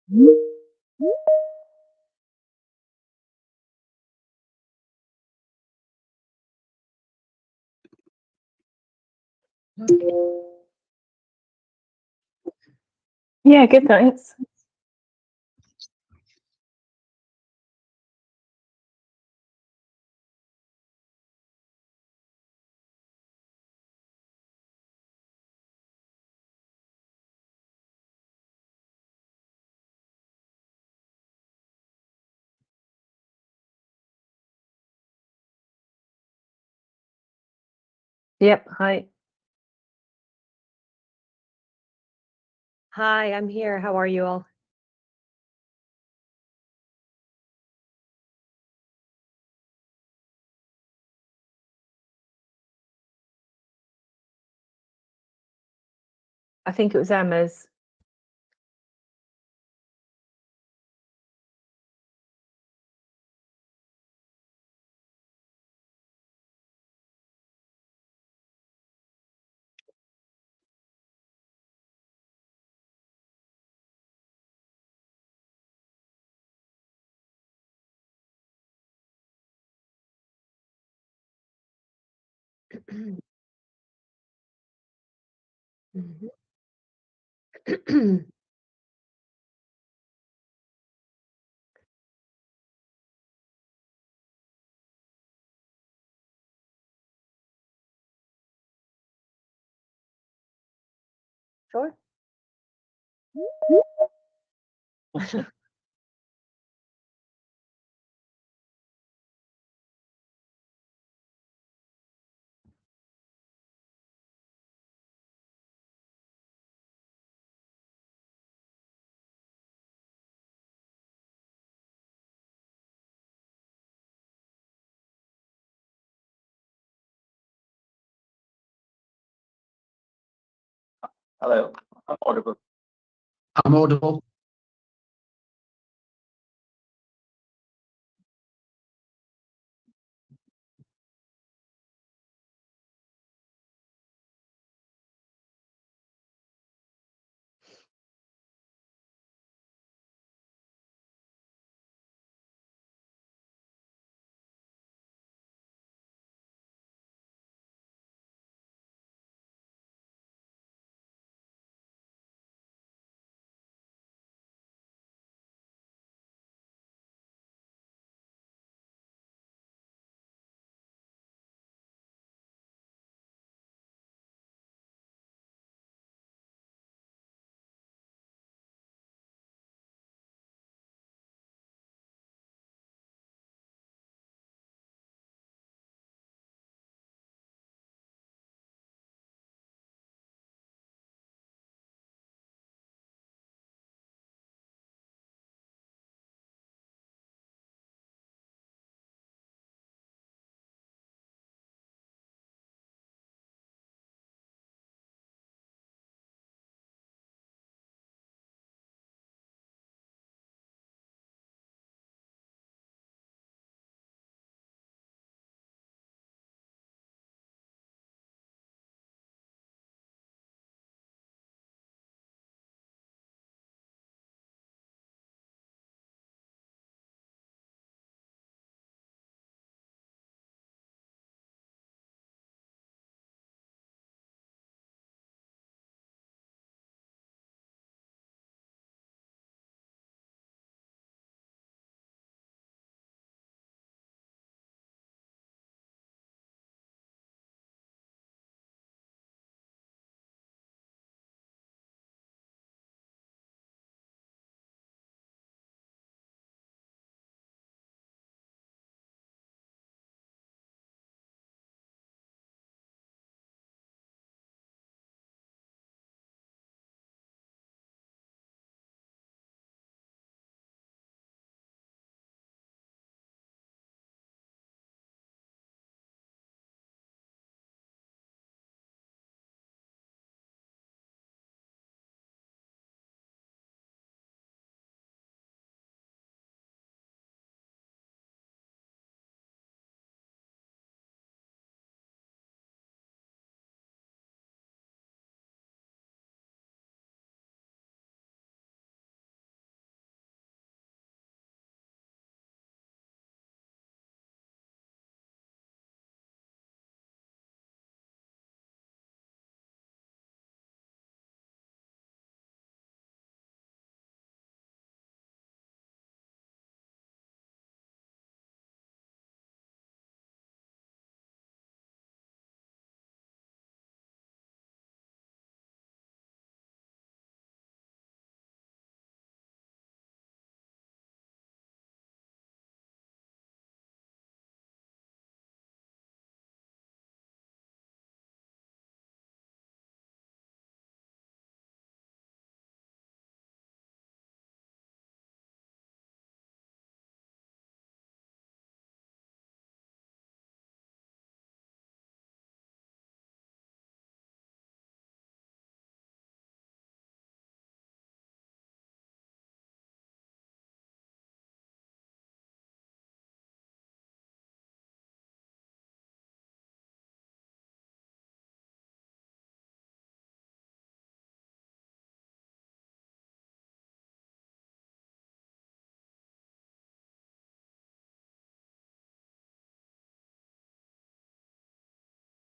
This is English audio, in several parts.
Yeah, good, thanks. Yep, hi. Hi, I'm here. How are you all? I think it was Emma's. Mhm. Sure. Hello, I'm audible. I'm audible.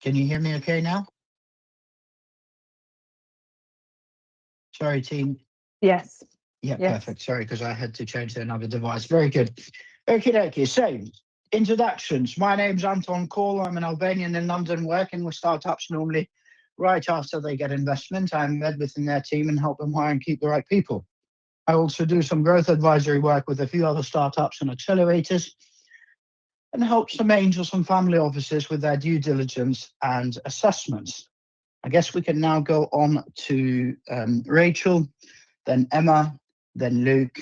Can you hear me okay now? Sorry, team. Yes. Yeah, Yes. perfect. Sorry, because I had to change to another device. Very good. Okay. So, introductions. My name's 𝗦𝘁𝗨𝗪. I'm an Albanian in London working with startups normally right after they get investment. I embed within their team and help them hire and keep the right people. I also do some growth advisory work with a few other startups and accelerators and help some angels and family offices with their due diligence and assessments. I guess we can now go on to Rachel, then Emma, then Luke,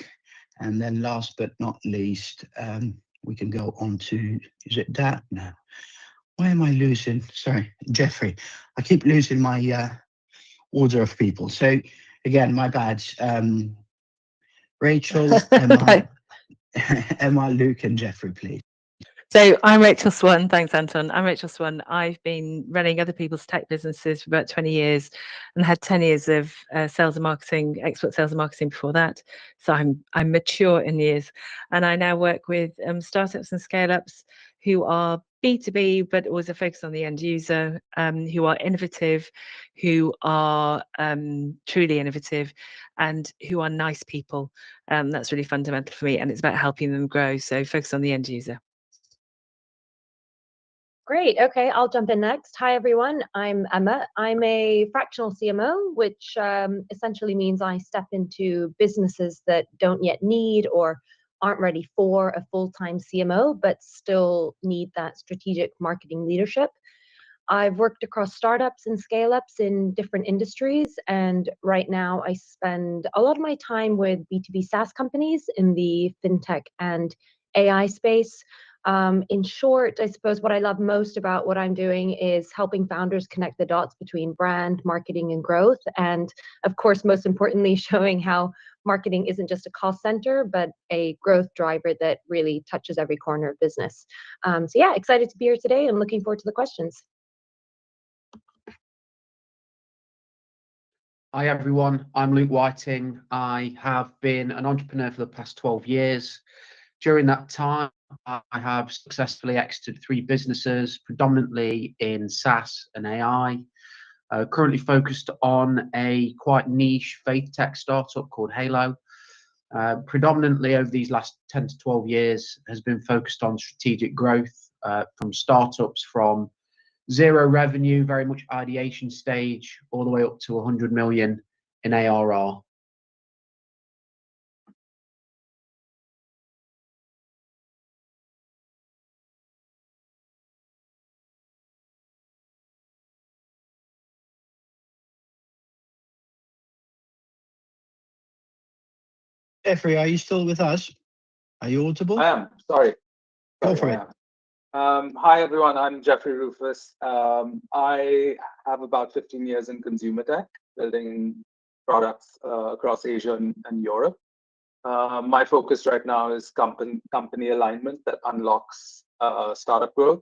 and then last but not least, we can go on to, is it Dan? No. Why am I losing? Sorry, Jeffrey. I keep losing my order of people. So again, my bad. Rachel, Emma, Emma, Luke, and Jeffrey, please. So I'm Rachel Swan. Thanks, Anton. I'm Rachel Swan. I've been running other people's tech businesses for about 20 years and had 10 years of sales and marketing, expert sales and marketing before that. So I'm mature in years. And I now work with startups and scale-ups who are B2B, but always a focus on the end user, who are innovative, who are truly innovative, and who are nice people. That's really fundamental for me. And it's about helping them grow. So focus on the end user. Great. Okay, I'll jump in next. Hi, everyone. I'm Emma. I'm a fractional CMO, which essentially means I step into businesses that don't yet need or aren't ready for a full-time CMO, but still need that strategic marketing leadership. I've worked across startups and scale-ups in different industries, and right now I spend a lot of my time with B2B SaaS companies in the fintech and AI space. In short, I suppose what I love most about what I'm doing is helping founders connect the dots between brand, marketing, and growth. And of course, most importantly, showing how marketing isn't just a cost center, but a growth driver that really touches every corner of business. So yeah, excited to be here today and looking forward to the questions. Hi everyone, I'm 𝗦𝘁𝗨𝗪. I have been an entrepreneur for the past 12 years. During that time, I have successfully exited 3 businesses, predominantly in SaaS and AI. Currently focused on a quite niche faith tech startup called 𝗦𝘁𝗨𝗪. Predominantly over these last 10 to 12 years has been focused on strategic growth from startups from 0 revenue, very much ideation stage, all the way up to 100 million in ARR. Jeffrey, are you still with us? Are you audible? I am. Sorry. Go for it. Hi, everyone. I'm Jeffrey Rufus. I have about 15 years in consumer tech, building products across Asia and Europe. My focus right now is company alignment that unlocks startup growth.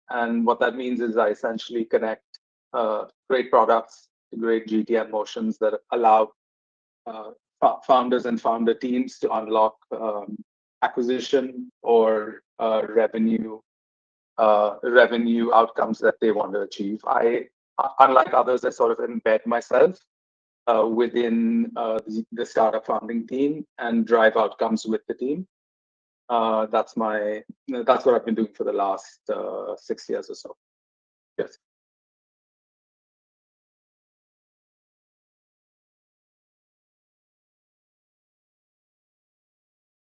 And what that means is I essentially connect great products to great GTM motions that allow founders and founder teams to unlock acquisition or revenue outcomes that they want to achieve. Unlike others, I sort of embed myself within the startup founding team and drive outcomes with the team. That's what I've been doing for the last 6 years or so. Yes.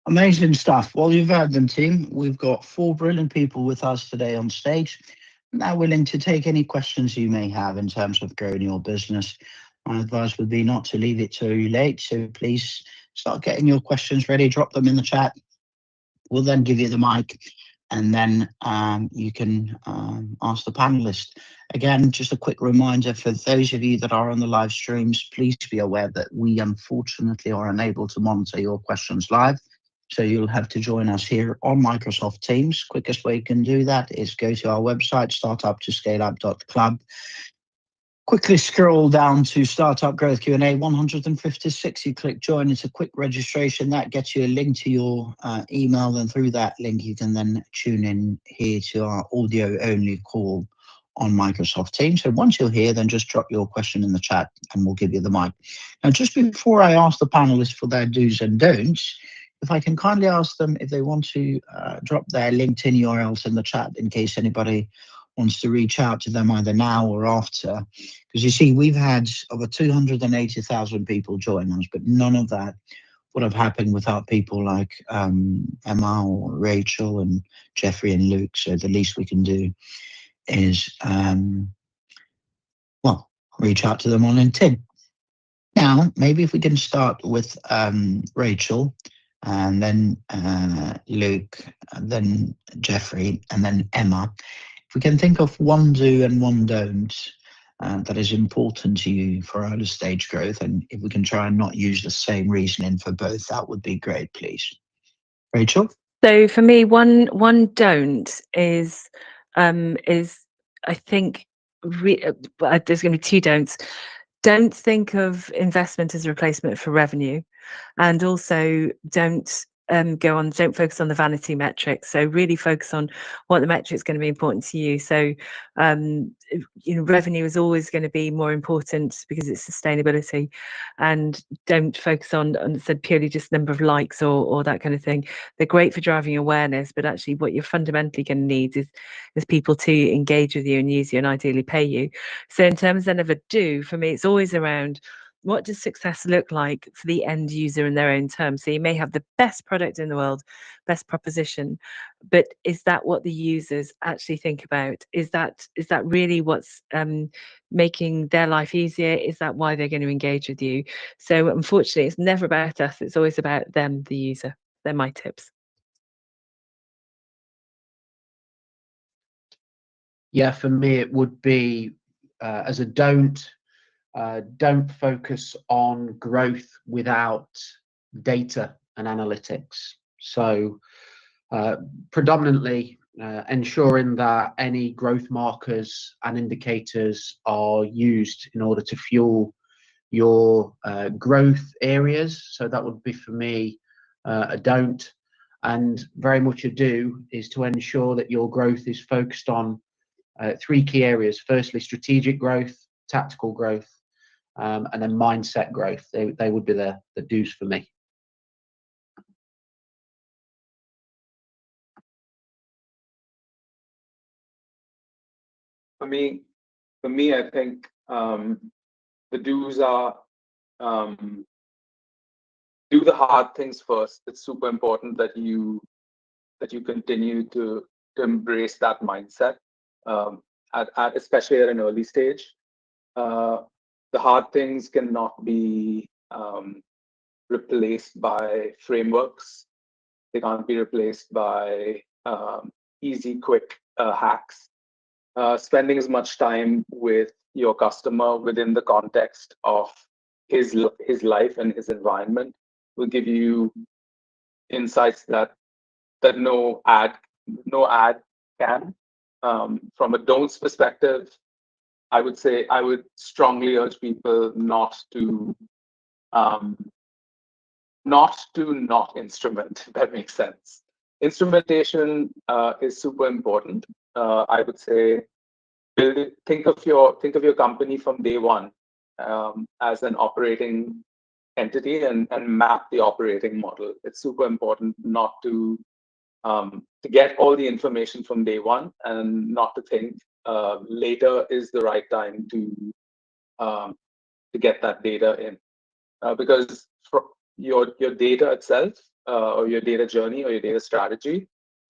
Amazing stuff. Well, you've heard them, team. We've got 4 brilliant people with us today on stage. Now willing to take any questions you may have in terms of growing your business. My advice would be not to leave it too late. So please start getting your questions ready. Drop them in the chat. We'll then give you the mic, and then you can ask the panelists. Again, just a quick reminder for those of you that are on the live streams, please be aware that we unfortunately are unable to monitor your questions live. So you'll have to join us here on Microsoft Teams. Quickest way you can do that is go to our website, startuptoscaleup.club. Quickly scroll down to Startup Growth Q&A 156. You click join. It's a quick registration. That gets you a link to your email. And through that link, you can then tune in here to our audio only call on Microsoft Teams. So once you're here, then just drop your question in the chat and we'll give you the mic. Now, just before I ask the panelists for their do's and don'ts, if I can kindly ask them if they want to drop their LinkedIn URLs in the chat in case anybody wants to reach out to them either now or after. Because you see, we've had over 280,000 people join us, but none of that would have happened without people like Emma or Rachel and Jeffrey and Luke. So the least we can do is, well, reach out to them on LinkedIn. Now, maybe if we can start with Rachel, and then Luke, and then Jeffrey, and then Emma. If we can think of one do and one don't that is important to you for early stage growth, and if we can try and not use the same reasoning for both, that would be great, please. Rachel? So for me, one don't is I think there's going to be two don'ts. Don't think of investment as a replacement for revenue, and also don't focus on the vanity metrics. So really focus on what the metric is going to be important to you. So revenue is always going to be more important because it's sustainability, and don't focus on said purely just number of likes or that kind of thing. They're great for driving awareness, but actually what you're fundamentally going to need is people to engage with you and use you and ideally pay you. So in terms then of a do, for me, it's always around what does success look like for the end user in their own terms. So you may have the best product in the world, best proposition, but is that what the users actually think about? Is that really what's making their life easier? Is that why they're going to engage with you? So unfortunately, it's never about us. It's always about them, the user. They're my tips. Yeah, for me, it would be as a don't focus on growth without data and analytics. So predominantly ensuring that any growth markers and indicators are used in order to fuel your growth areas. So that would be for me a don't. And very much a do is to ensure that your growth is focused on three key areas. Firstly, strategic growth, tactical growth, and then mindset growth. They would be the do's for me. For me, I think the do's are do the hard things first. It's super important that you continue to embrace that mindset, especially at an early stage. The hard things cannot be replaced by frameworks. They can't be replaced by easy, quick hacks. Spending as much time with your customer within the context of his life and his environment will give you insights that no ad can. From a don'ts perspective, I would strongly urge people not to not instrument, if that makes sense. Instrumentation is super important. I would say think of your company from day one as an operating entity and map the operating model. It's super important not to get all the information from day one and not to think later is the right time to get that data in, because your data itself or your data journey or your data strategy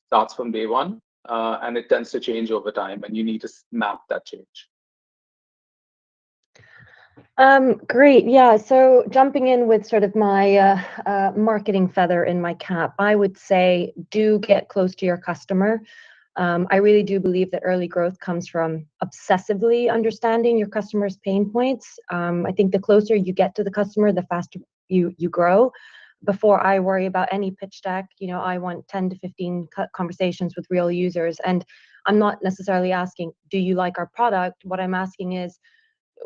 starts from day one, and it tends to change over time, and you need to map that change. Great. Yeah. So jumping in with sort of my marketing feather in my cap, I would say do get close to your customer. I really do believe that early growth comes from obsessively understanding your customer's pain points. I think the closer you get to the customer, the faster you grow. Before I worry about any pitch deck, I want 10 to 15 conversations with real users. And I'm not necessarily asking, do you like our product? What I'm asking is,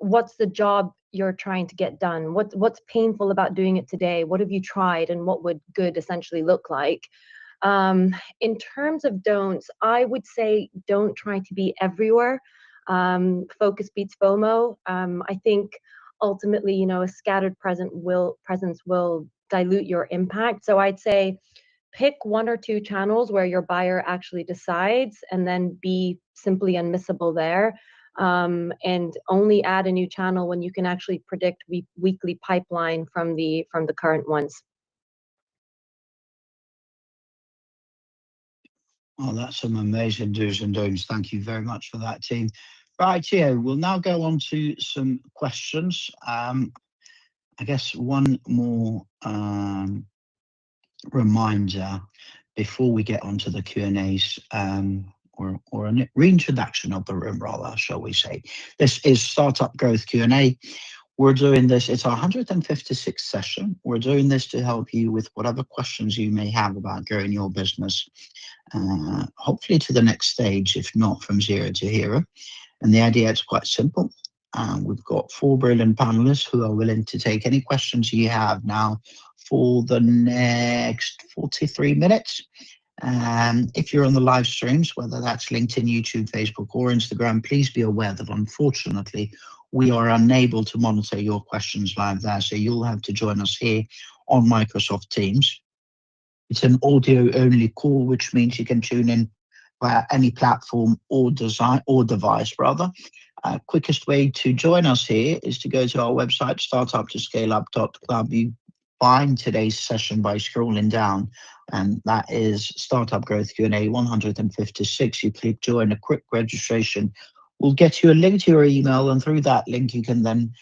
what's the job you're trying to get done? What's painful about doing it today? What have you tried, and what would good essentially look like? In terms of don'ts, I would say don't try to be everywhere. Focus beats FOMO. I think ultimately, you know, a scattered presence will dilute your impact. So I'd say pick 1 or 2 channels where your buyer actually decides, and then be simply unmissable there. And only add a new channel when you can actually predict weekly pipeline from the current ones. Oh, that's some amazing do's and don'ts. Thank you very much for that, team. Right, Theo, we'll now go on to some questions. I guess one more reminder before we get onto the Q&As, or a reintroduction of the room, rather, shall we say. This is Startup Growth Q&A. We're doing this, it's our 156th session. We're doing this to help you with whatever questions you may have about growing your business, hopefully to the next stage, if not from zero to hero. And the idea is quite simple. We've got 4 brilliant panelists who are willing to take any questions you have now for the next 43 minutes. If you're on the live streams, whether that's LinkedIn, YouTube, Facebook, or Instagram, please be aware that unfortunately we are unable to monitor your questions live there. So you'll have to join us here on Microsoft Teams. It's an audio only call, which means you can tune in via any platform or device rather. Quickest way to join us here is to go to our website, startuptoscaleup.club. You find today's session by scrolling down, and that is Startup Growth Q&A 156. You click join, a quick registration will get you a link to your email, and through that link you can then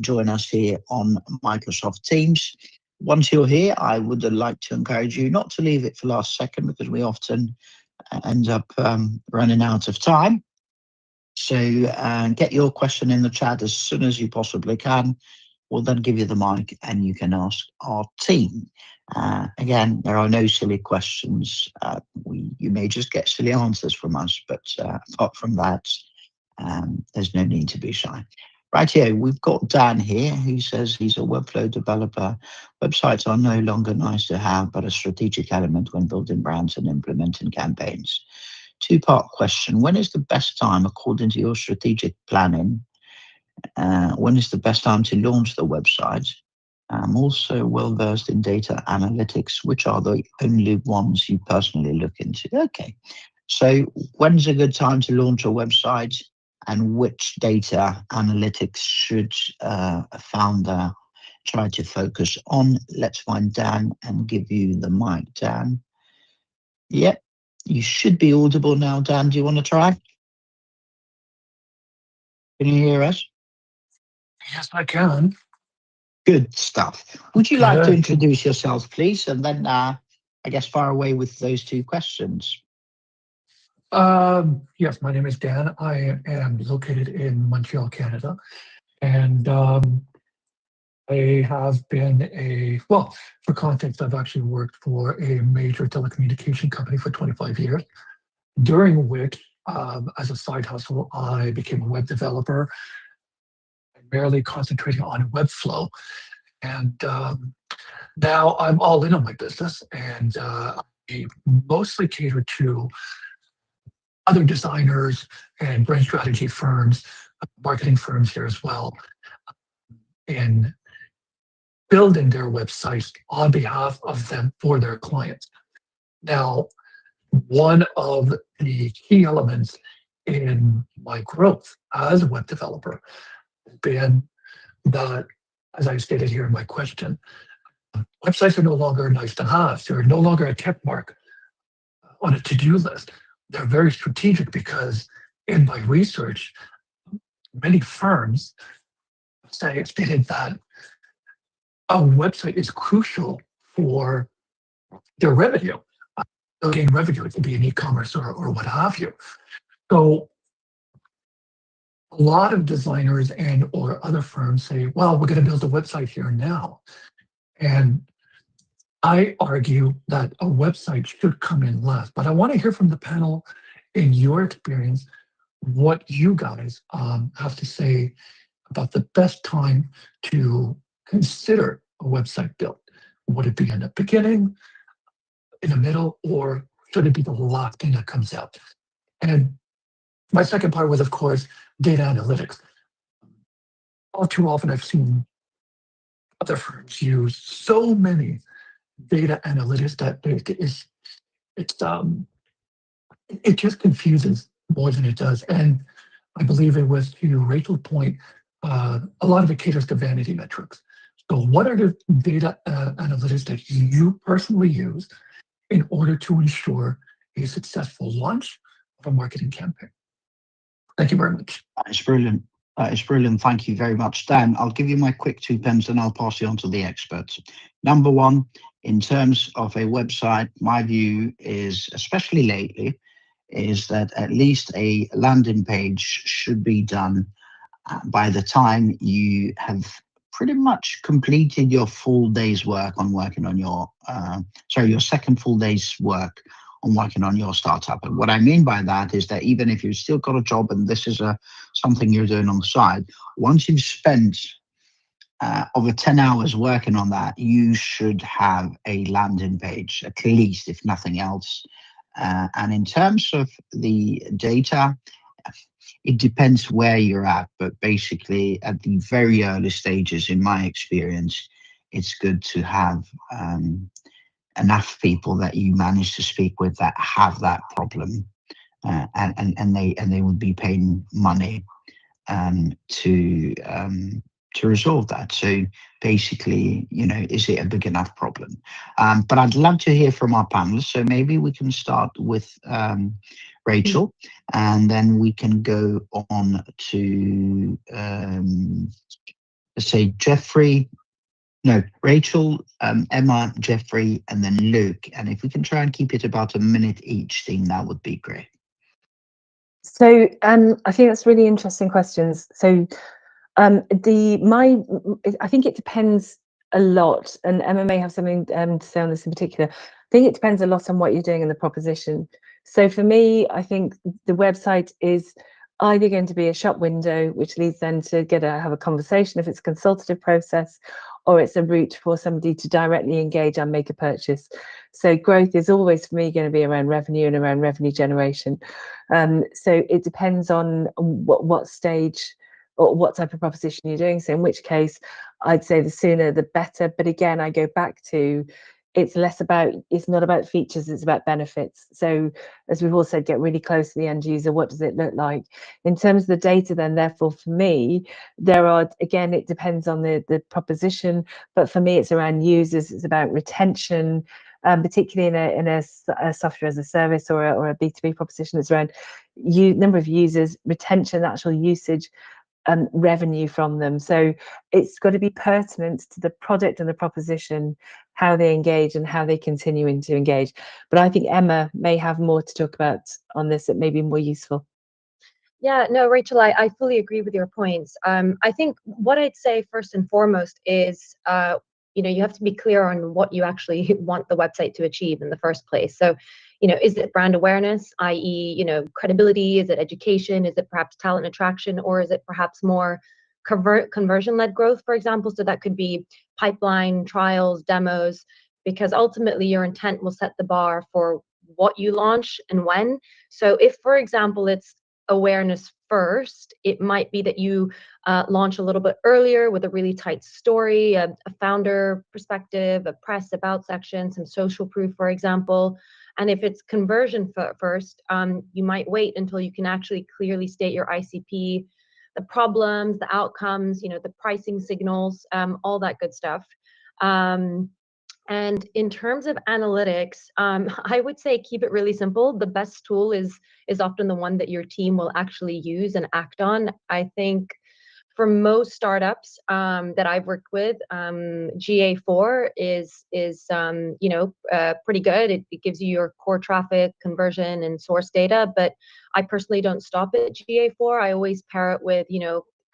join us here on Microsoft Teams. Once you're here, I would like to encourage you not to leave it for last second, because we often end up running out of time. So get your question in the chat as soon as you possibly can. We'll then give you the mic and you can ask our team. Again, there are no silly questions. You may just get silly answers from us, but apart from that, there's no need to be shy. Right here, we've got Dan here, who says he's a Webflow developer. Websites are no longer nice to have, but a strategic element when building brands and implementing campaigns. 2-part question. When is the best time, according to your strategic planning, when is the best time to launch the website? I'm also well versed in data analytics. Which are the only ones you personally look into? Okay, so when's a good time to launch a website, and which data analytics should a founder try to focus on? Let's find Dan and give you the mic, Dan. Yep, you should be audible now, Dan. Do you want to try? Can you hear us? Yes, I can. Good stuff. Would you like to introduce yourself, please, and then I guess fire away with those 2 questions? Yes, my name is Dan. I am located in Montreal, Canada, and I have been well, for context, I've actually worked for a major telecommunication company for 25 years, during which, as a side hustle, I became a web developer, primarily concentrating on Webflow. And now I'm all in on my business, and I mostly cater to other designers and brand strategy firms, marketing firms here as well, in building their websites on behalf of them for their clients. Now, one of the key elements in my growth as a web developer has been that, as I stated here in my question, websites are no longer nice to have. They're no longer a check mark on a to-do list. They're very strategic, because in my research, many firms stated that a website is crucial for their revenue. They'll gain revenue. It could be in e-commerce or what have you. So a lot of designers and or other firms say, well, we're going to build a website here and now. And I argue that a website should come in last. But I want to hear from the panel, in your experience, what you guys have to say about the best time to consider a website build. Would it be in the beginning, in the middle, or should it be the last thing that comes out? And my second part was, of course, data analytics. All too often, I've seen other firms use so many data analytics that it just confuses more than it does. And I believe it was to Rachel's point, a lot of it caters to vanity metrics. So what are the data analytics that you personally use in order to ensure a successful launch of a marketing campaign? Thank you very much. That is brilliant. That is brilliant. Thank you very much, Dan. I'll give you my quick 2 pence and I'll pass you on to the experts. Number one, in terms of a website, my view is, especially lately, is that at least a landing page should be done by the time you have pretty much completed your full day's work on working on your, your second full day's work on working on your startup. And what I mean by that is that even if you've still got a job and this is something you're doing on the side, once you've spent over 10 hours working on that, you should have a landing page, at least, if nothing else. And in terms of the data, it depends where you're at, but basically at the very early stages, in my experience, it's good to have enough people that you manage to speak with that have that problem, and they would be paying money to resolve that. So basically, is it a big enough problem? But I'd love to hear from our panelists. So maybe we can start with Rachel, and then we can go on to let's say Jeffrey. No, Rachel, Emma, Jeffrey, and then Luke. And if we can try and keep it about a minute each thing, that would be great. So I think that's really interesting questions. So I think it depends a lot, and Emma may have something to say on this in particular. I think it depends a lot on what you're doing in the proposition. So for me, I think the website is either going to be a shop window, which leads them to have a conversation if it's a consultative process, or it's a route for somebody to directly engage and make a purchase. So growth is always, for me, going to be around revenue and around revenue generation. So it depends on what stage or what type of proposition you're doing. So in which case, I'd say the sooner the better. But again, I go back to, it's not about features, it's about benefits. So as we've all said, get really close to the end user. What does it look like? In terms of the data, then, therefore, for me, again, it depends on the proposition, but for me, it's around users, it's about retention, particularly in a software as a service or a B2B proposition. It's around number of users, retention, actual usage, revenue from them. So it's got to be pertinent to the product and the proposition, how they engage and how they continue to engage. But I think Emma may have more to talk about on this that may be more useful. Yeah, no, Rachel, I fully agree with your points. I think what I'd say first and foremost is, you have to be clear on what you actually want the website to achieve in the first place. So, is it brand awareness, i.e., credibility? Is it education? Is it perhaps talent attraction? Or is it perhaps more conversion-led growth, for example? So that could be pipeline, trials, demos, because ultimately your intent will set the bar for what you launch and when. So if, for example, it's awareness first, it might be that you launch a little bit earlier with a really tight story, a founder perspective, a press about section, some social proof, for example. And if it's conversion first, you might wait until you can actually clearly state your ICP, the problems, the outcomes, the pricing signals, all that good stuff. And in terms of analytics, I would say keep it really simple. The best tool is often the one that your team will actually use and act on. I think for most startups that I've worked with, GA4 is pretty good. It gives you your core traffic, conversion, and source data. But I personally don't stop at GA4. I always pair it with,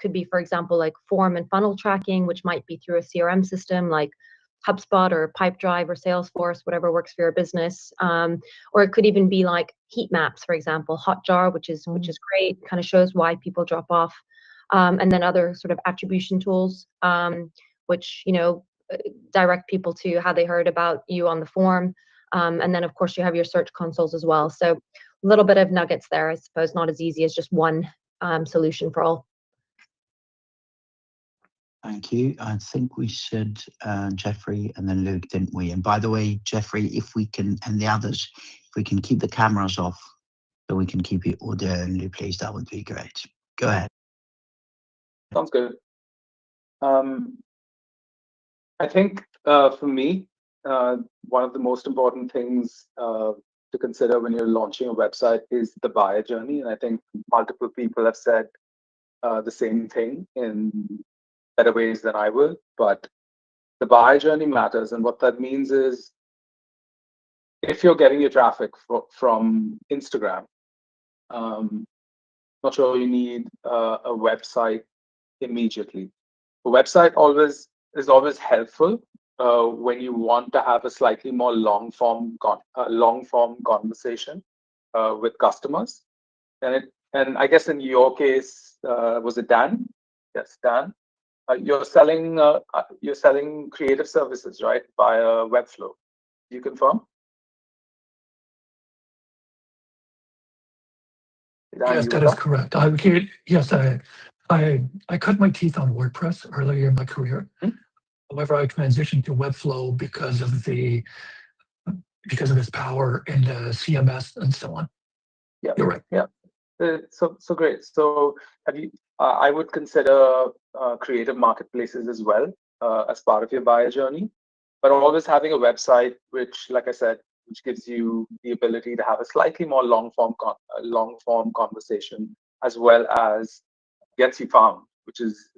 could be, for example, like form and funnel tracking, which might be through a CRM system like HubSpot or Pipedrive or Salesforce, whatever works for your business. Or it could even be like heat maps, for example, Hotjar, which is great, kind of shows why people drop off. And then other sort of attribution tools, which, direct people to how they heard about you on the form. And then, of course, you have your search consoles as well. So little bit of nuggets there, I suppose, not as easy as just one solution for all. Thank you. I think we said Jeffrey and then Luke, didn't we? And by the way, Jeffrey, if we can, and the others, if we can keep the cameras off so we can keep it audio only, please, that would be great. Go ahead. Sounds good. I think for me, one of the most important things to consider when you're launching a website is the buyer journey. And I think multiple people have said the same thing in better ways than I will, but the buyer journey matters. And what that means is if you're getting your traffic from Instagram, not sure you need a website immediately. A website is always helpful when you want to have a slightly more long form conversation with customers. And I guess in your case, was it Dan? Yes, Dan. You're selling creative services, right, via Webflow. Do you confirm? Dan, Yes, that is correct. I cut my teeth on WordPress earlier in my career. However, I transitioned to Webflow because of its power in the CMS and so on. Yeah, you're right. Yeah. So great. So have you? I would consider creative marketplaces as well as part of your buyer journey, but always having a website which, like I said, which gives you the ability to have a slightly more long form conversation, as well as gets you found, which is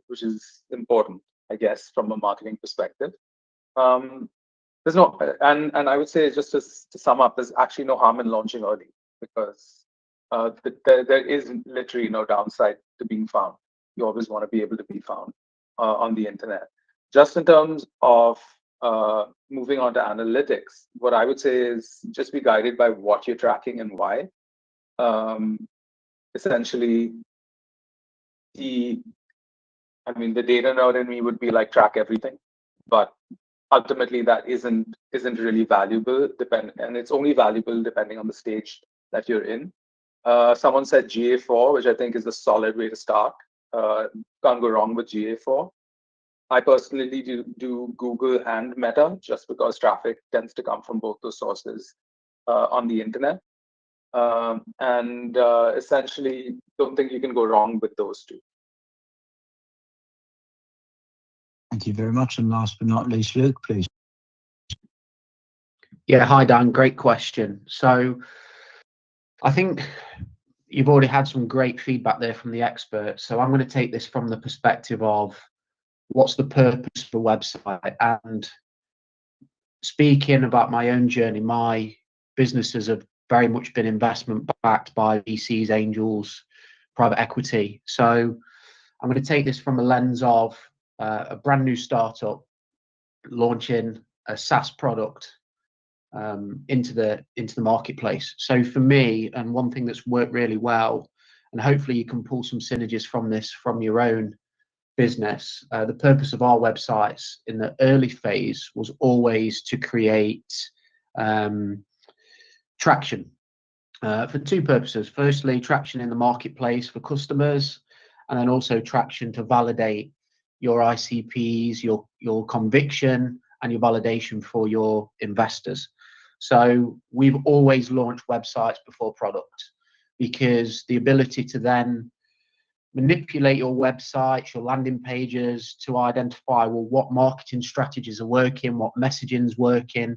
important, I guess, from a marketing perspective. There's no, and I would say, just to sum up, there's actually no harm in launching early, because there is literally no downside to being found. You always want to be able to be found on the internet. Just in terms of moving on to analytics, what I would say is just be guided by what you're tracking and why. Essentially, the data nerd in me would be like, track everything, but ultimately that isn't really valuable, and it's only valuable depending on the stage that you're in. Someone said GA4, which I think is a solid way to start. Can't go wrong with GA4. I personally do Google and Meta, just because traffic tends to come from both those sources on the internet. Essentially, don't think you can go wrong with those two. Thank you very much. And last but not least, Luke, please. Yeah, hi Dan, great question. So I think you've already had some great feedback there from the experts. So I'm going to take this from the perspective of what's the purpose of a website. And speaking about my own journey, my businesses have very much been investment backed by VCs, angels, private equity. So I'm going to take this from a lens of a brand new startup launching a SaaS product into the marketplace. So for me, and one thing that's worked really well, and hopefully you can pull some synergies from this from your own business, the purpose of our websites in the early phase was always to create traction for two purposes. Firstly, traction in the marketplace for customers, and then also traction to validate your ICPs, your conviction, and your validation for your investors. So we've always launched websites before product, because the ability to then manipulate your websites, your landing pages, to identify, well, what marketing strategies are working, what messaging is working,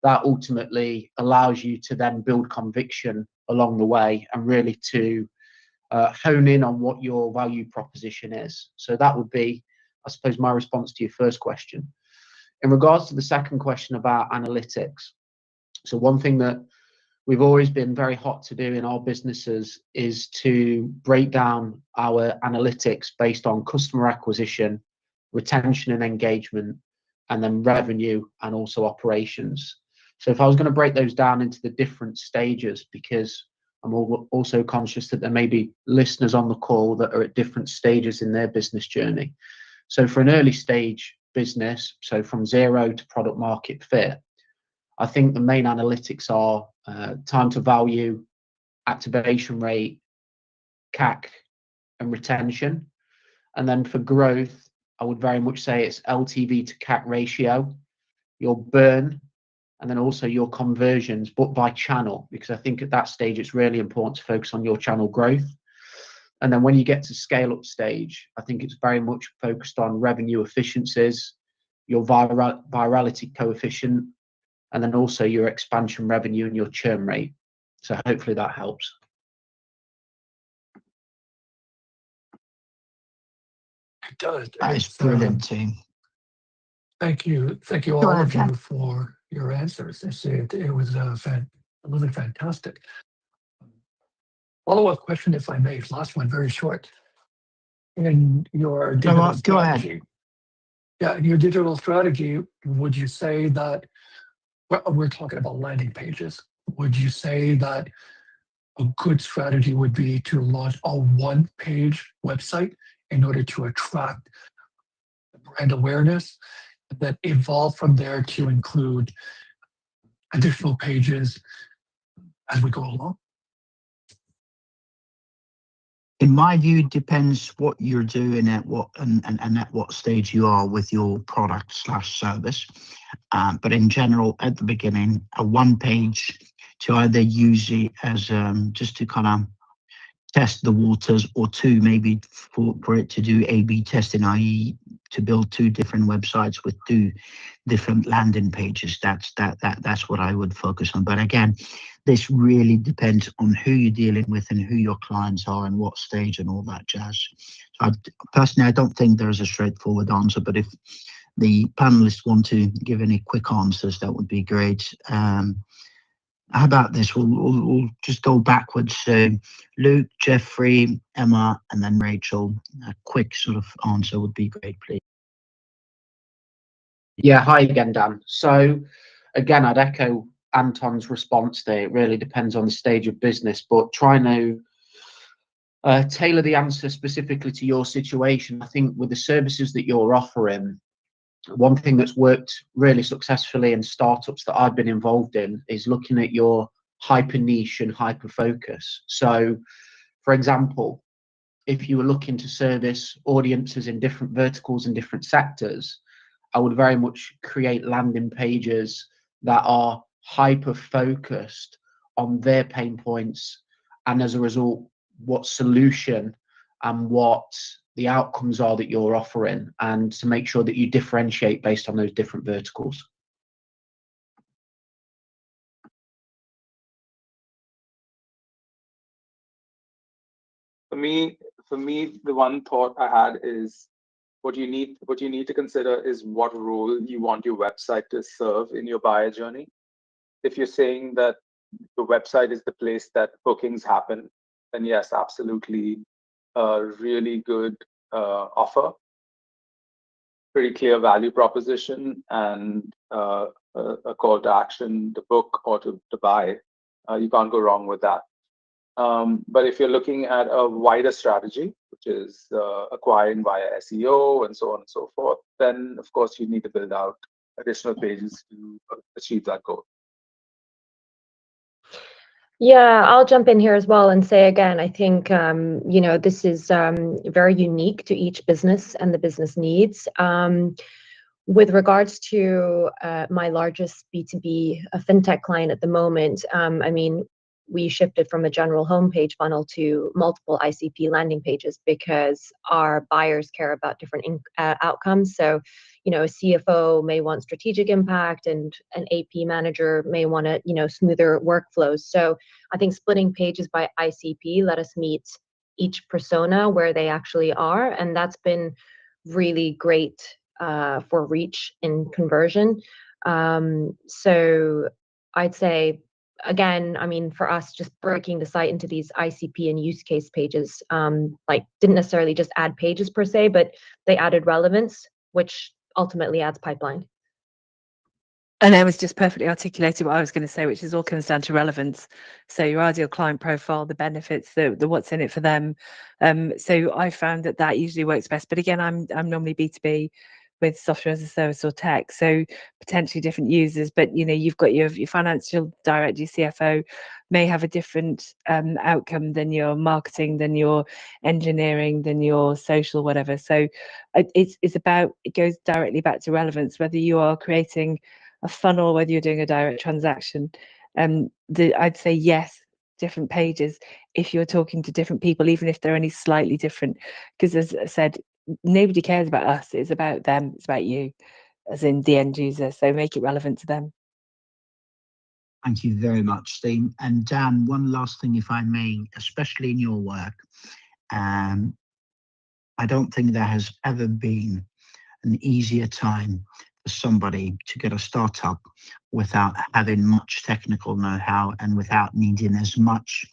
that ultimately allows you to then build conviction along the way, and really to hone in on what your value proposition is. So that would be, I suppose, my response to your first question. In regards to the second question about analytics, so one thing that we've always been very hot to do in our businesses is to break down our analytics based on customer acquisition, retention and engagement, and then revenue and also operations. So if I was going to break those down into the different stages, because I'm also conscious that there may be listeners on the call that are at different stages in their business journey. So for an early stage business, so from 0 to product market fit, I think the main analytics are time to value, activation rate, CAC, and retention. And then for growth, I would very much say it's LTV to CAC ratio, your burn, and then also your conversions, but by channel, because I think at that stage it's really important to focus on your channel growth. And then when you get to scale up stage, I think it's very much focused on revenue efficiencies, your virality coefficient, and then also your expansion revenue and your churn rate. So hopefully that helps. It does. That's brilliant, team. Thank you all of you for your answers. It was really fantastic. Follow-up question, if I may. Last one, very short. In your digital strategy, go ahead. Yeah, in your digital strategy, would you say that, well, we're talking about landing pages, would you say that a good strategy would be to launch a one-page website in order to attract brand awareness, that evolve from there to include additional pages as we go along? In my view, it depends what you're doing at what and at what stage you are with your product / service. But in general, at the beginning, a one page to either use it as just to kind of test the waters, or two, maybe for it to do A/B testing, i.e., to build 2 different websites with 2 different landing pages. That's what I would focus on. But again, this really depends on who you're dealing with and who your clients are and what stage and all that jazz. So personally, I don't think there's a straightforward answer, but if the panelists want to give any quick answers, that would be great. How about this? We'll just go backwards. So Luke, Jeffrey, Emma, and then Rachel. A quick sort of answer would be great, please. Yeah, hi again, Dan. So again, I'd echo Anton's response there. It really depends on the stage of business, but trying to tailor the answer specifically to your situation. I think with the services that you're offering, one thing that's worked really successfully in startups that I've been involved in is looking at your hyper niche and hyper focus. So, for example, if you were looking to service audiences in different verticals and different sectors, I would very much create landing pages that are hyper focused on their pain points, and as a result, what solution and what the outcomes are that you're offering, and to make sure that you differentiate based on those different verticals. For me, the one thought I had is what you need to consider is what role you want your website to serve in your buyer journey. If you're saying that the website is the place that bookings happen, then yes, absolutely, a really good offer, pretty clear value proposition, and a call to action to book or to buy. You can't go wrong with that. But if you're looking at a wider strategy, which is acquiring via SEO and so on and so forth, then of course you need to build out additional pages to achieve that goal. Yeah, I'll jump in here as well and say again, I think this is very unique to each business and the business needs. With regards to my largest B2B fintech client at the moment, I mean, we shifted from a general homepage funnel to multiple ICP landing pages because our buyers care about different outcomes. So, a CFO may want strategic impact, and an AP manager may want smoother workflows. So I think splitting pages by ICP let us meet each persona where they actually are, and that's been really great for reach and conversion. So I'd say, again, I mean, for us, just breaking the site into these ICP and use case pages, didn't necessarily just add pages per se, but they added relevance, which ultimately adds pipeline. And it was just perfectly articulated what I was going to say, which is all comes down to relevance. So your ideal client profile, the benefits, the what's in it for them. So I found that usually works best. But again, I'm normally B2B. with software as a service or tech, so potentially different users, but you've got your financial director, your CFO may have a different outcome than your marketing, than your engineering, than your social, whatever. So it goes directly back to relevance, whether you are creating a funnel, whether you're doing a direct transaction. I'd say yes, different pages if you're talking to different people, even if they're only slightly different, because as I said, nobody cares about us, it's about them, it's about you, as in the end user, so make it relevant to them. Thank you very much, Steve. And Dan, one last thing, if I may, especially in your work. I don't think there has ever been an easier time for somebody to get a startup without having much technical know-how and without needing as much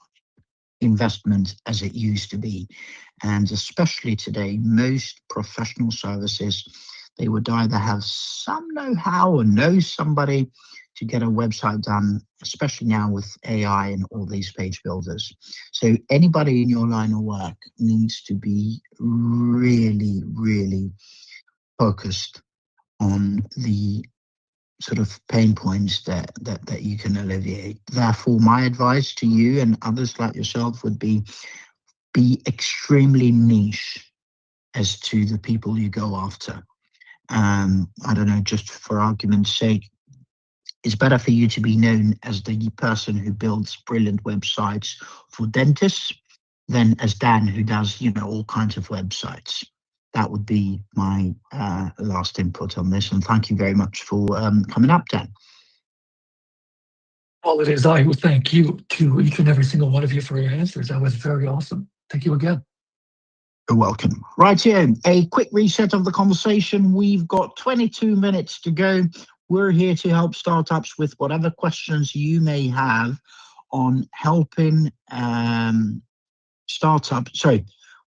investment as it used to be. And especially today, most professional services, they would either have some know-how or know somebody to get a website done, especially now with AI and all these page builders. So anybody in your line of work needs to be really, really focused on the sort of pain points that you can alleviate. Therefore, my advice to you and others like yourself would be extremely niche as to the people you go after. I don't know, just for argument's sake, it's better for you to be known as the person who builds brilliant websites for dentists than as Dan, who does, all kinds of websites. That would be my last input on this. And thank you very much for coming up, Dan. Well, it is I who thank you to each and every single one of you for your answers. That was very awesome. Thank you again. You're welcome. Right here, a quick reset of the conversation. We've got 22 minutes to go. We're here to help startups with whatever questions you may have on helping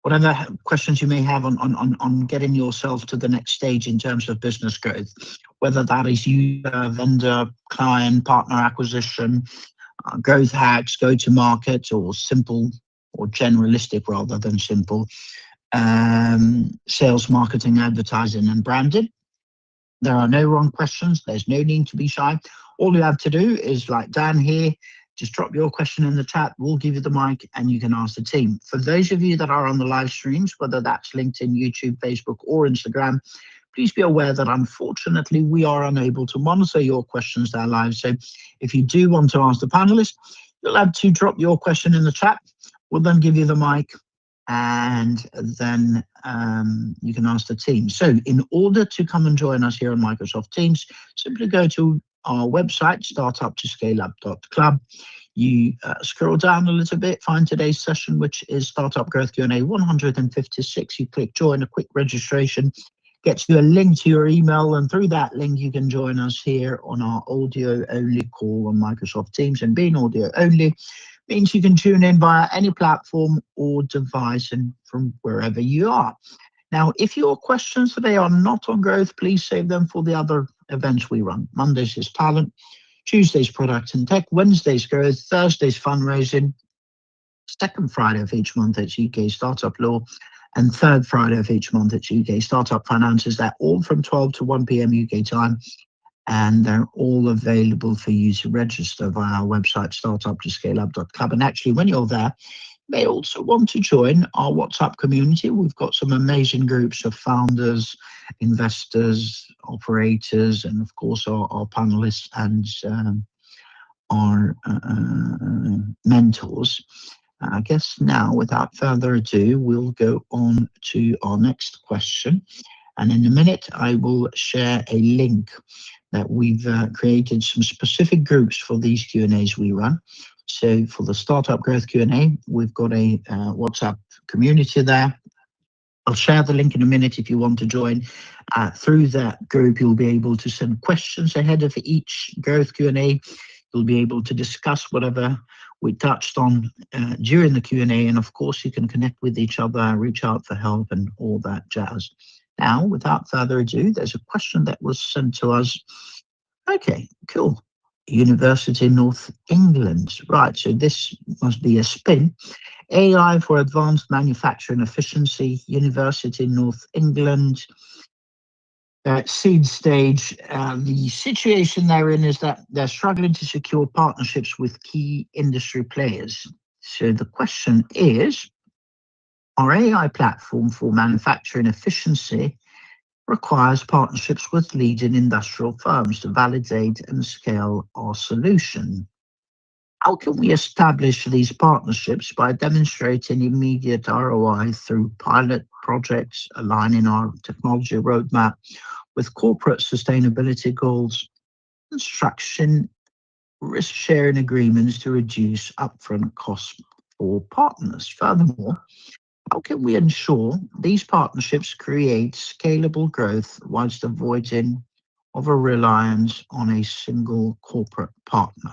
whatever questions you may have on getting yourself to the next stage in terms of business growth, whether that is user, vendor, client, partner acquisition, growth hacks, go-to-market, or simple or generalistic rather than simple, sales, marketing, advertising, and branding. There are no wrong questions. There's no need to be shy. All you have to do is, like Dan here, just drop your question in the chat. We'll give you the mic and you can ask the team. For those of you that are on the live streams, whether that's LinkedIn, YouTube, Facebook, or Instagram, please be aware that unfortunately we are unable to monitor your questions there live. So if you do want to ask the panelists, you'll have to drop your question in the chat. We'll then give you the mic and then you can ask the team. So in order to come and join us here on Microsoft Teams, simply go to our website, startuptoscaleup.club. You scroll down a little bit, find today's session, which is Startup Growth Q&A 156. You click join, a quick registration, gets you a link to your email, and through that link you can join us here on our audio only call on Microsoft Teams. And being audio only means you can tune in via any platform or device and from wherever you are. Now, if your questions today are not on growth, please save them for the other events we run. Mondays is talent, Tuesdays product and tech, Wednesdays growth, Thursdays fundraising, second Friday of each month it's UK Startup Law, and third Friday of each month it's UK Startup Finances. They're all from 12 to 1 p.m. UK time, and they're all available for you to register via our website, startuptoscaleup.club. And actually, when you're there, you may also want to join our WhatsApp community. We've got some amazing groups of founders, investors, operators, and of course our panelists and our mentors. I guess now, without further ado, we'll go on to our next question. And in a minute, I will share a link that we've created some specific groups for these Q&As we run. So for the Startup Growth Q&A, we've got a WhatsApp community there. I'll share the link in a minute if you want to join. Through that group, you'll be able to send questions ahead of each Growth Q&A. You'll be able to discuss whatever we touched on during the Q&A. And of course, you can connect with each other, reach out for help and all that jazz. Now, without further ado, there's a question that was sent to us. Okay, cool. University North England. Right, so this must be a spin. AI for advanced manufacturing efficiency, University North England. seed stage. The situation they're in is that they're struggling to secure partnerships with key industry players. So the question is, our AI platform for manufacturing efficiency requires partnerships with leading industrial firms to validate and scale our solution. How can we establish these partnerships? By demonstrating immediate ROI through pilot projects, aligning our technology roadmap with corporate sustainability goals, and structuring risk-sharing agreements to reduce upfront costs for partners. Furthermore, how can we ensure these partnerships create scalable growth whilst avoiding of a reliance on a single corporate partner?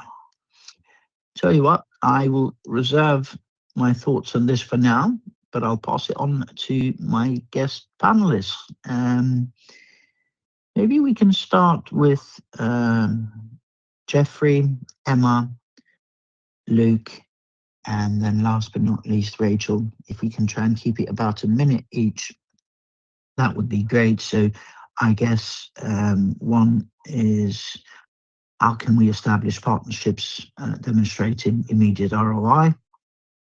Tell you what, I will reserve my thoughts on this for now, but I'll pass it on to my guest panelists. Maybe we can start with Jeffrey, Emma, Luke, and then last but not least, Rachel. If we can try and keep it about a minute each, that would be great. So I guess one is, how can we establish partnerships demonstrating immediate ROI?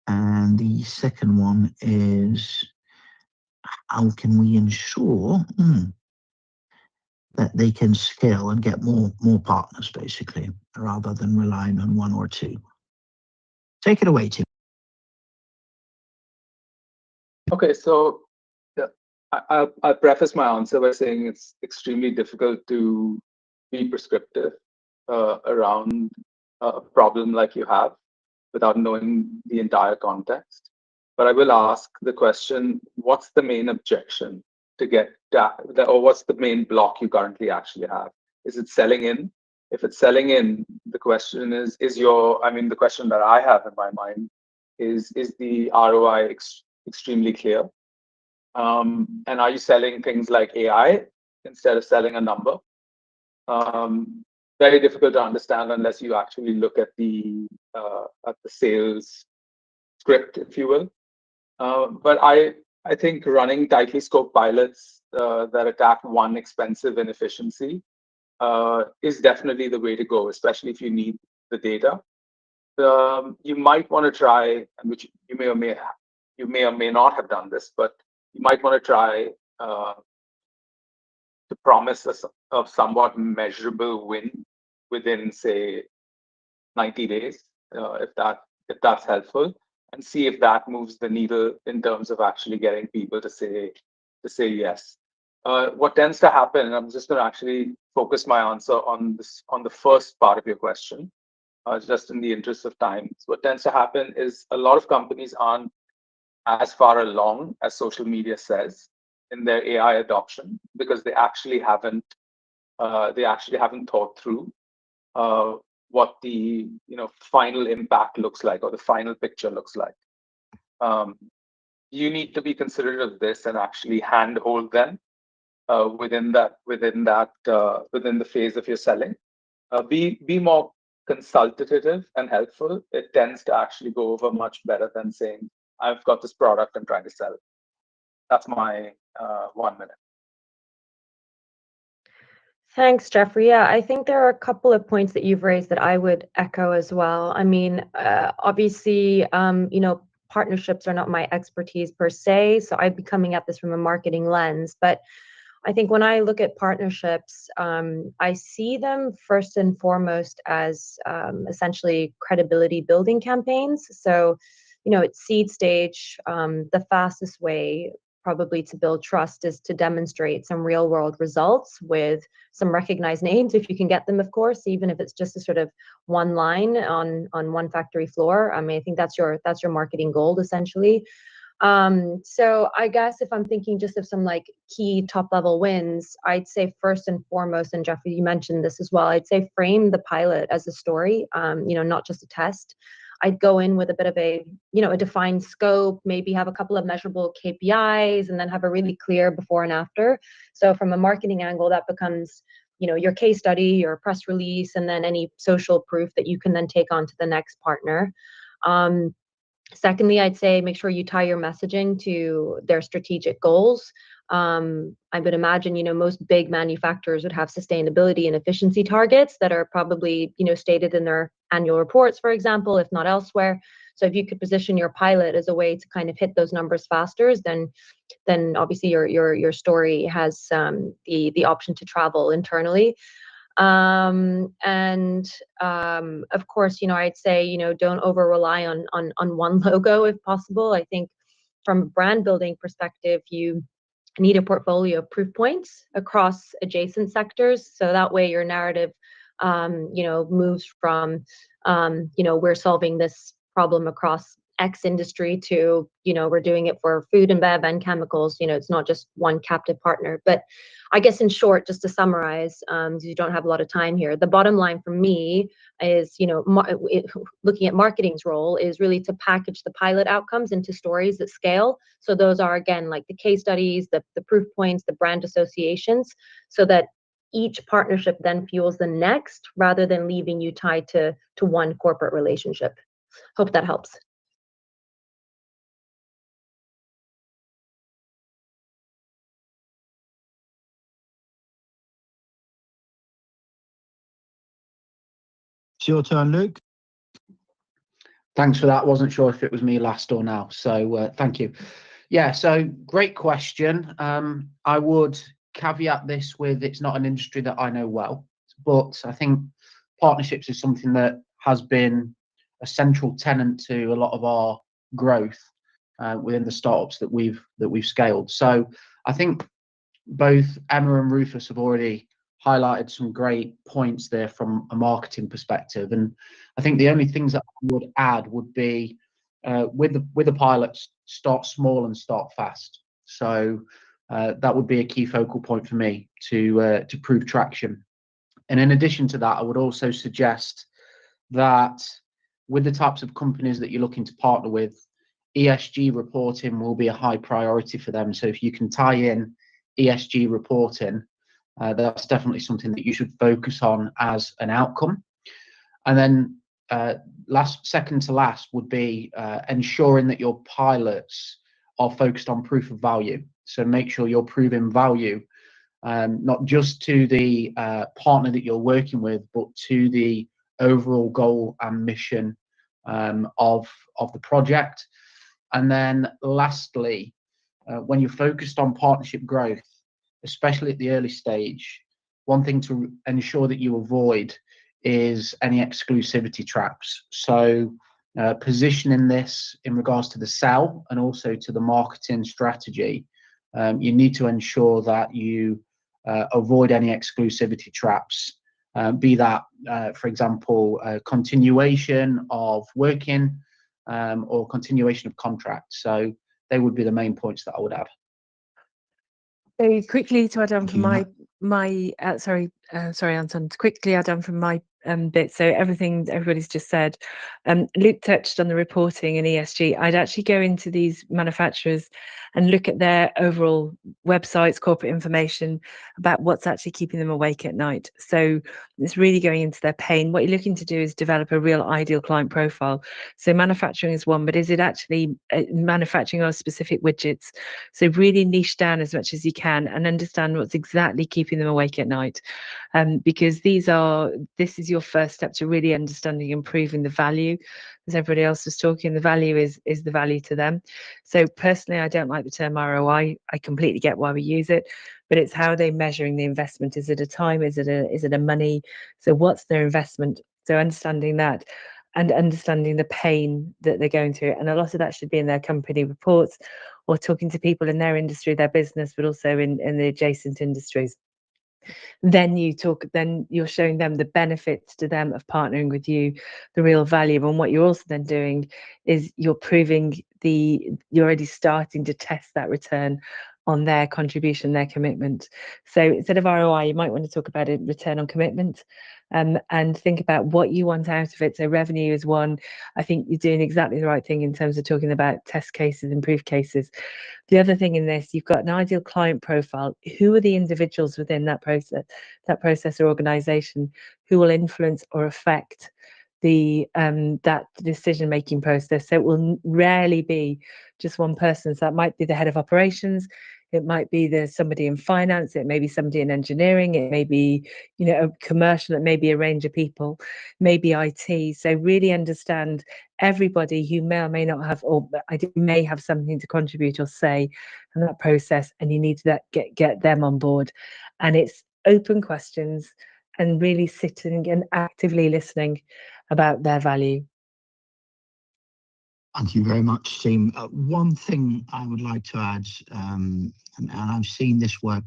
And the second one is, how can we ensure that they can scale and get more partners, basically, rather than relying on one or two? Take it away, Tim. Okay, so I'll preface my answer by saying it's extremely difficult to be prescriptive around a problem like you have without knowing the entire context. But I will ask the question, what's the main objection to get that, or what's the main block you currently actually have? Is it selling in? If it's selling in, the question is the question that I have in my mind is the ROI extremely clear? And are you selling things like AI instead of selling a number? Very difficult to understand unless you actually look at the sales script, if you will. But I think running tightly scoped pilots that attack one expensive inefficiency is definitely the way to go, especially if you need the data. You might want to try, and which you may or may not have done this, but you might want to try to promise a somewhat measurable win within, say, 90 days, if that's helpful, and see if that moves the needle in terms of actually getting people to say yes. What tends to happen, and I'm just going to actually focus my answer on the first part of your question, just in the interest of time. So what tends to happen is a lot of companies aren't as far along as social media says in their AI adoption, because they actually haven't thought through what the final impact looks like, or the final picture looks like. You need to be considerate of this and actually handhold them within the phase of your selling. Be more consultative and helpful. It tends to actually go over much better than saying, I've got this product I'm trying to sell it. That's my 1 minute. Thanks, Jeffrey. Yeah, I think there are a couple of points that you've raised that I would echo as well. I mean, obviously, partnerships are not my expertise per se, so I'd be coming at this from a marketing lens. But I think when I look at partnerships, I see them first and foremost as essentially credibility building campaigns. So, at seed stage, the fastest way probably to build trust is to demonstrate some real world results with some recognized names, if you can get them, of course, even if it's just a sort of one line on one factory floor. I mean, I think that's your marketing goal, essentially. So I guess if I'm thinking just of some like key top level wins, I'd say first and foremost, and Jeffrey, you mentioned this as well, I'd say frame the pilot as a story, not just a test. I'd go in with a bit of a defined scope, maybe have a couple of measurable KPIs, and then have a really clear before and after. So from a marketing angle, that becomes, your case study, your press release, and then any social proof that you can then take on to the next partner. Secondly, I'd say make sure you tie your messaging to their strategic goals. I would imagine, you know, most big manufacturers would have sustainability and efficiency targets that are probably, you know, stated in their annual reports, for example, if not elsewhere. So if you could position your pilot as a way to kind of hit those numbers faster, then obviously your story has the option to travel internally. Of course, you know, I'd say, you know, don't over rely on one logo if possible. I think from a brand building perspective, you need a portfolio of proof points across adjacent sectors. So that way your narrative, you know, moves from, you know, we're solving this problem across X industry to, you know, we're doing it for food and bev and chemicals. You know, it's not just one captive partner. But I guess in short, just to summarize, because you don't have a lot of time here, the bottom line for me is, you know, looking at marketing's role is really to package the pilot outcomes into stories that scale. So those are, again, like the case studies, the proof points, the brand associations, so that each partnership then fuels the next rather than leaving you tied to one corporate relationship. Hope that helps. It's your turn, Luke. Thanks for that. Wasn't sure if it was me last or now, so thank you. Yeah, so great question. I would caveat this with it's not an industry that I know well, but I think partnerships is something that has been a central tenet to a lot of our growth within the startups that we've scaled. So I think both Emma and Rufus have already highlighted some great points there from a marketing perspective, and I think the only things that I would add would be with the pilots, start small and start fast. So that would be a key focal point for me to prove traction. And in addition to that, I would also suggest that with the types of companies that you're looking to partner with, ESG reporting will be a high priority for them. So if you can tie in ESG reporting, that's definitely something that you should focus on as an outcome. And then second to last would be ensuring that your pilots are focused on proof of value. So make sure you're proving value, not just to the partner that you're working with, but to the overall goal and mission of the project. And then lastly, when you're focused on partnership growth, especially at the early stage, one thing to ensure that you avoid is any exclusivity traps. So positioning this in regards to the sell and also to the marketing strategy, you need to ensure that you avoid any exclusivity traps, be that, for example, continuation of working or continuation of contracts. So they would be the main points that I would add. So quickly to add on from sorry Anton, to quickly add on from my bit. So everything everybody's just said, Luke touched on the reporting and ESG. I'd actually go into these manufacturers and look at their overall websites, corporate information about what's actually keeping them awake at night. So it's really going into their pain. What you're looking to do is develop a real ideal client profile. So manufacturing is one, but is it actually manufacturing of specific widgets? So really niche down as much as you can and understand what's exactly keeping them awake at night. Because this is your first step to really understanding and proving the value. As everybody else was talking, the value is the value to them. So personally, I don't like the term ROI. I completely get why we use it, but it's how they're measuring the investment. Is it a time? Is it a money? So what's their investment? So understanding that and understanding the pain that they're going through. And a lot of that should be in their company reports or talking to people in their industry, their business, but also in the adjacent industries. Then you're showing them the benefits to them of partnering with you, the real value. And what you're also then doing is you're proving you're already starting to test that return on their contribution, their commitment. So instead of ROI, you might want to talk about a return on commitment. And think about what you want out of it. So revenue is one. I think you're doing exactly the right thing in terms of talking about test cases and proof cases. The other thing in this, you've got an ideal client profile. Who are the individuals within that process or organization who will influence or affect that decision-making process? So it will rarely be just one person. So that might be the head of operations, it might be somebody in finance, it may be somebody in engineering, it may be, you know, a commercial, it may be a range of people, maybe IT. So really understand everybody who may or may not have, or may have something to contribute or say in that process, and you need to get them on board. And it's open questions and really sitting and actively listening about their value. Thank you very much, team. One thing I would like to add, and I've seen this work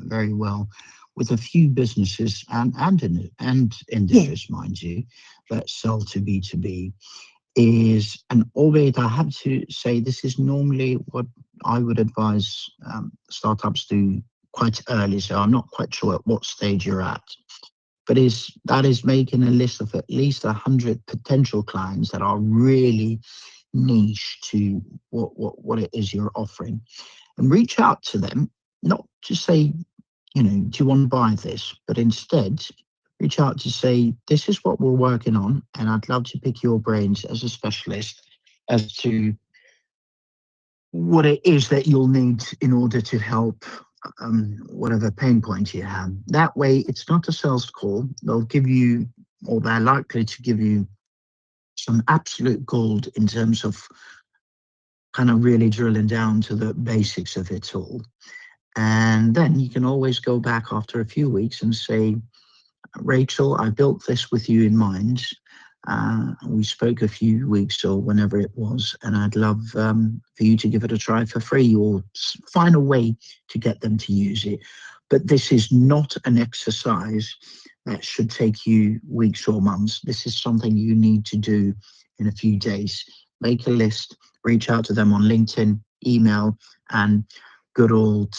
very well with a few businesses and industries, mind you, that sell to B2B, is, and albeit I have to say this is normally what I would advise startups do quite early, so I'm not quite sure at what stage you're at, but that is making a list of at least 100 potential clients that are really niche to what it is you're offering, and reach out to them, not to say, you know, do you want to buy this, but instead reach out to say, this is what we're working on, and I'd love to pick your brains as a specialist as to what it is that you'll need in order to help whatever pain point you have. That way, it's not a sales call. They'll give you, or they're likely to give you, some absolute gold in terms of kind of really drilling down to the basics of it all. And then you can always go back after a few weeks and say, Rachel, I built this with you in mind. We spoke a few weeks or whenever it was, and I'd love for you to give it a try for free, or find a way to get them to use it. But this is not an exercise that should take you weeks or months. This is something you need to do in a few days. Make a list, reach out to them on LinkedIn, email, and good old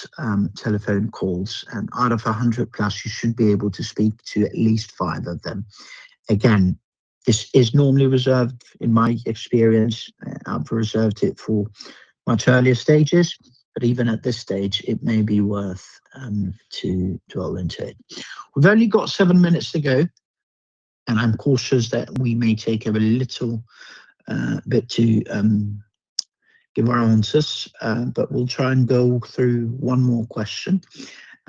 telephone calls. And out of 100 plus, you should be able to speak to at least 5 of them. Again, this is normally reserved, in my experience, I've reserved it for much earlier stages, but even at this stage, it may be worth to dwell into it. We've only got 7 minutes to go, and I'm cautious that we may take a little bit to give our answers, but we'll try and go through one more question.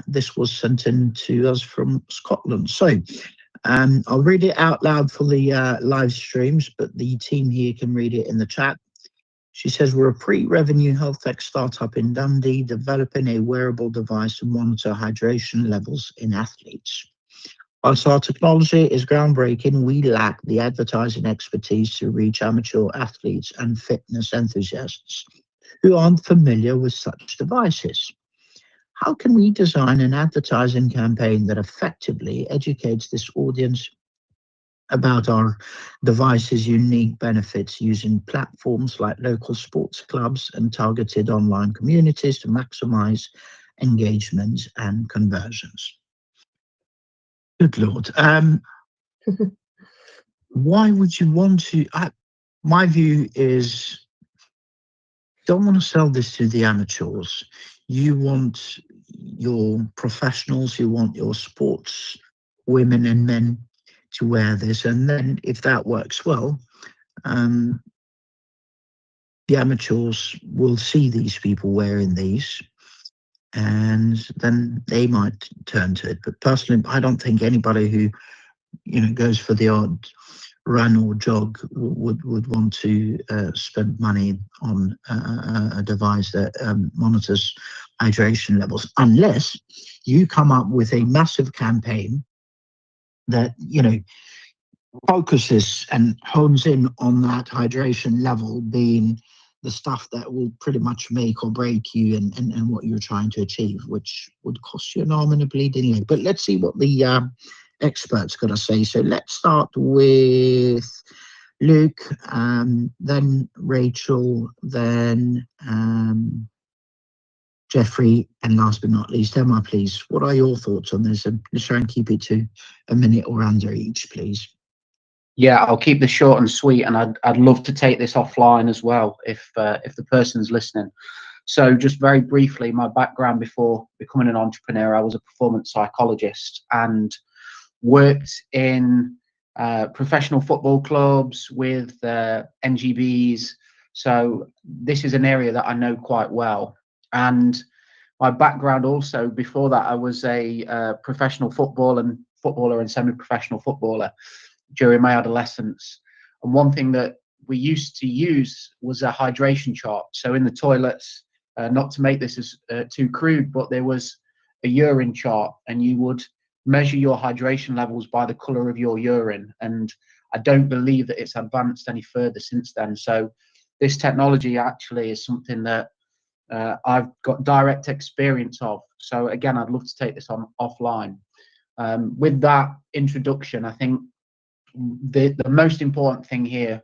This was sent in to us from Scotland. So I'll read it out loud for the live streams, but the team here can read it in the chat. She says, we're a pre-revenue health tech startup in Dundee, developing a wearable device to monitor hydration levels in athletes. Whilst our technology is groundbreaking, we lack the advertising expertise to reach amateur athletes and fitness enthusiasts who aren't familiar with such devices. How can we design an advertising campaign that effectively educates this audience about our device's unique benefits, using platforms like local sports clubs and targeted online communities to maximize engagement and conversions? Good Lord. Why would you want to? My view is, don't want to sell this to the amateurs. You want your professionals, you want your sports women and men to wear this, and then if that works well, the amateurs will see these people wearing these, and then they might turn to it. But personally, I don't think anybody who, you know, goes for the odd run or jog would want to spend money on a device that monitors hydration levels, unless you come up with a massive campaign that, you know, focuses and hones in on that hydration level being the stuff that will pretty much make or break you and what you're trying to achieve, which would cost you an arm and a bleeding leg. But let's see what the experts got to say. So let's start with Luke, then Rachel, then Jeffrey, and last but not least, Emma, please. What are your thoughts on this? And let's try and keep it to a minute or under each, please. Yeah, I'll keep this short and sweet, and I'd love to take this offline as well if the person's listening. So just very briefly, my background before becoming an entrepreneur, I was a performance psychologist and worked in professional football clubs with NGBs, So this is an area that I know quite well. And my background also, before that, I was a professional footballer and semi-professional footballer during my adolescence. And one thing that we used to use was a hydration chart. So in the toilets, not to make this as too crude, but there was a urine chart, and you would measure your hydration levels by the color of your urine. And I don't believe that it's advanced any further since then. So this technology actually is something that I've got direct experience of. So again, I'd love to take this on offline. With that introduction, I think the most important thing here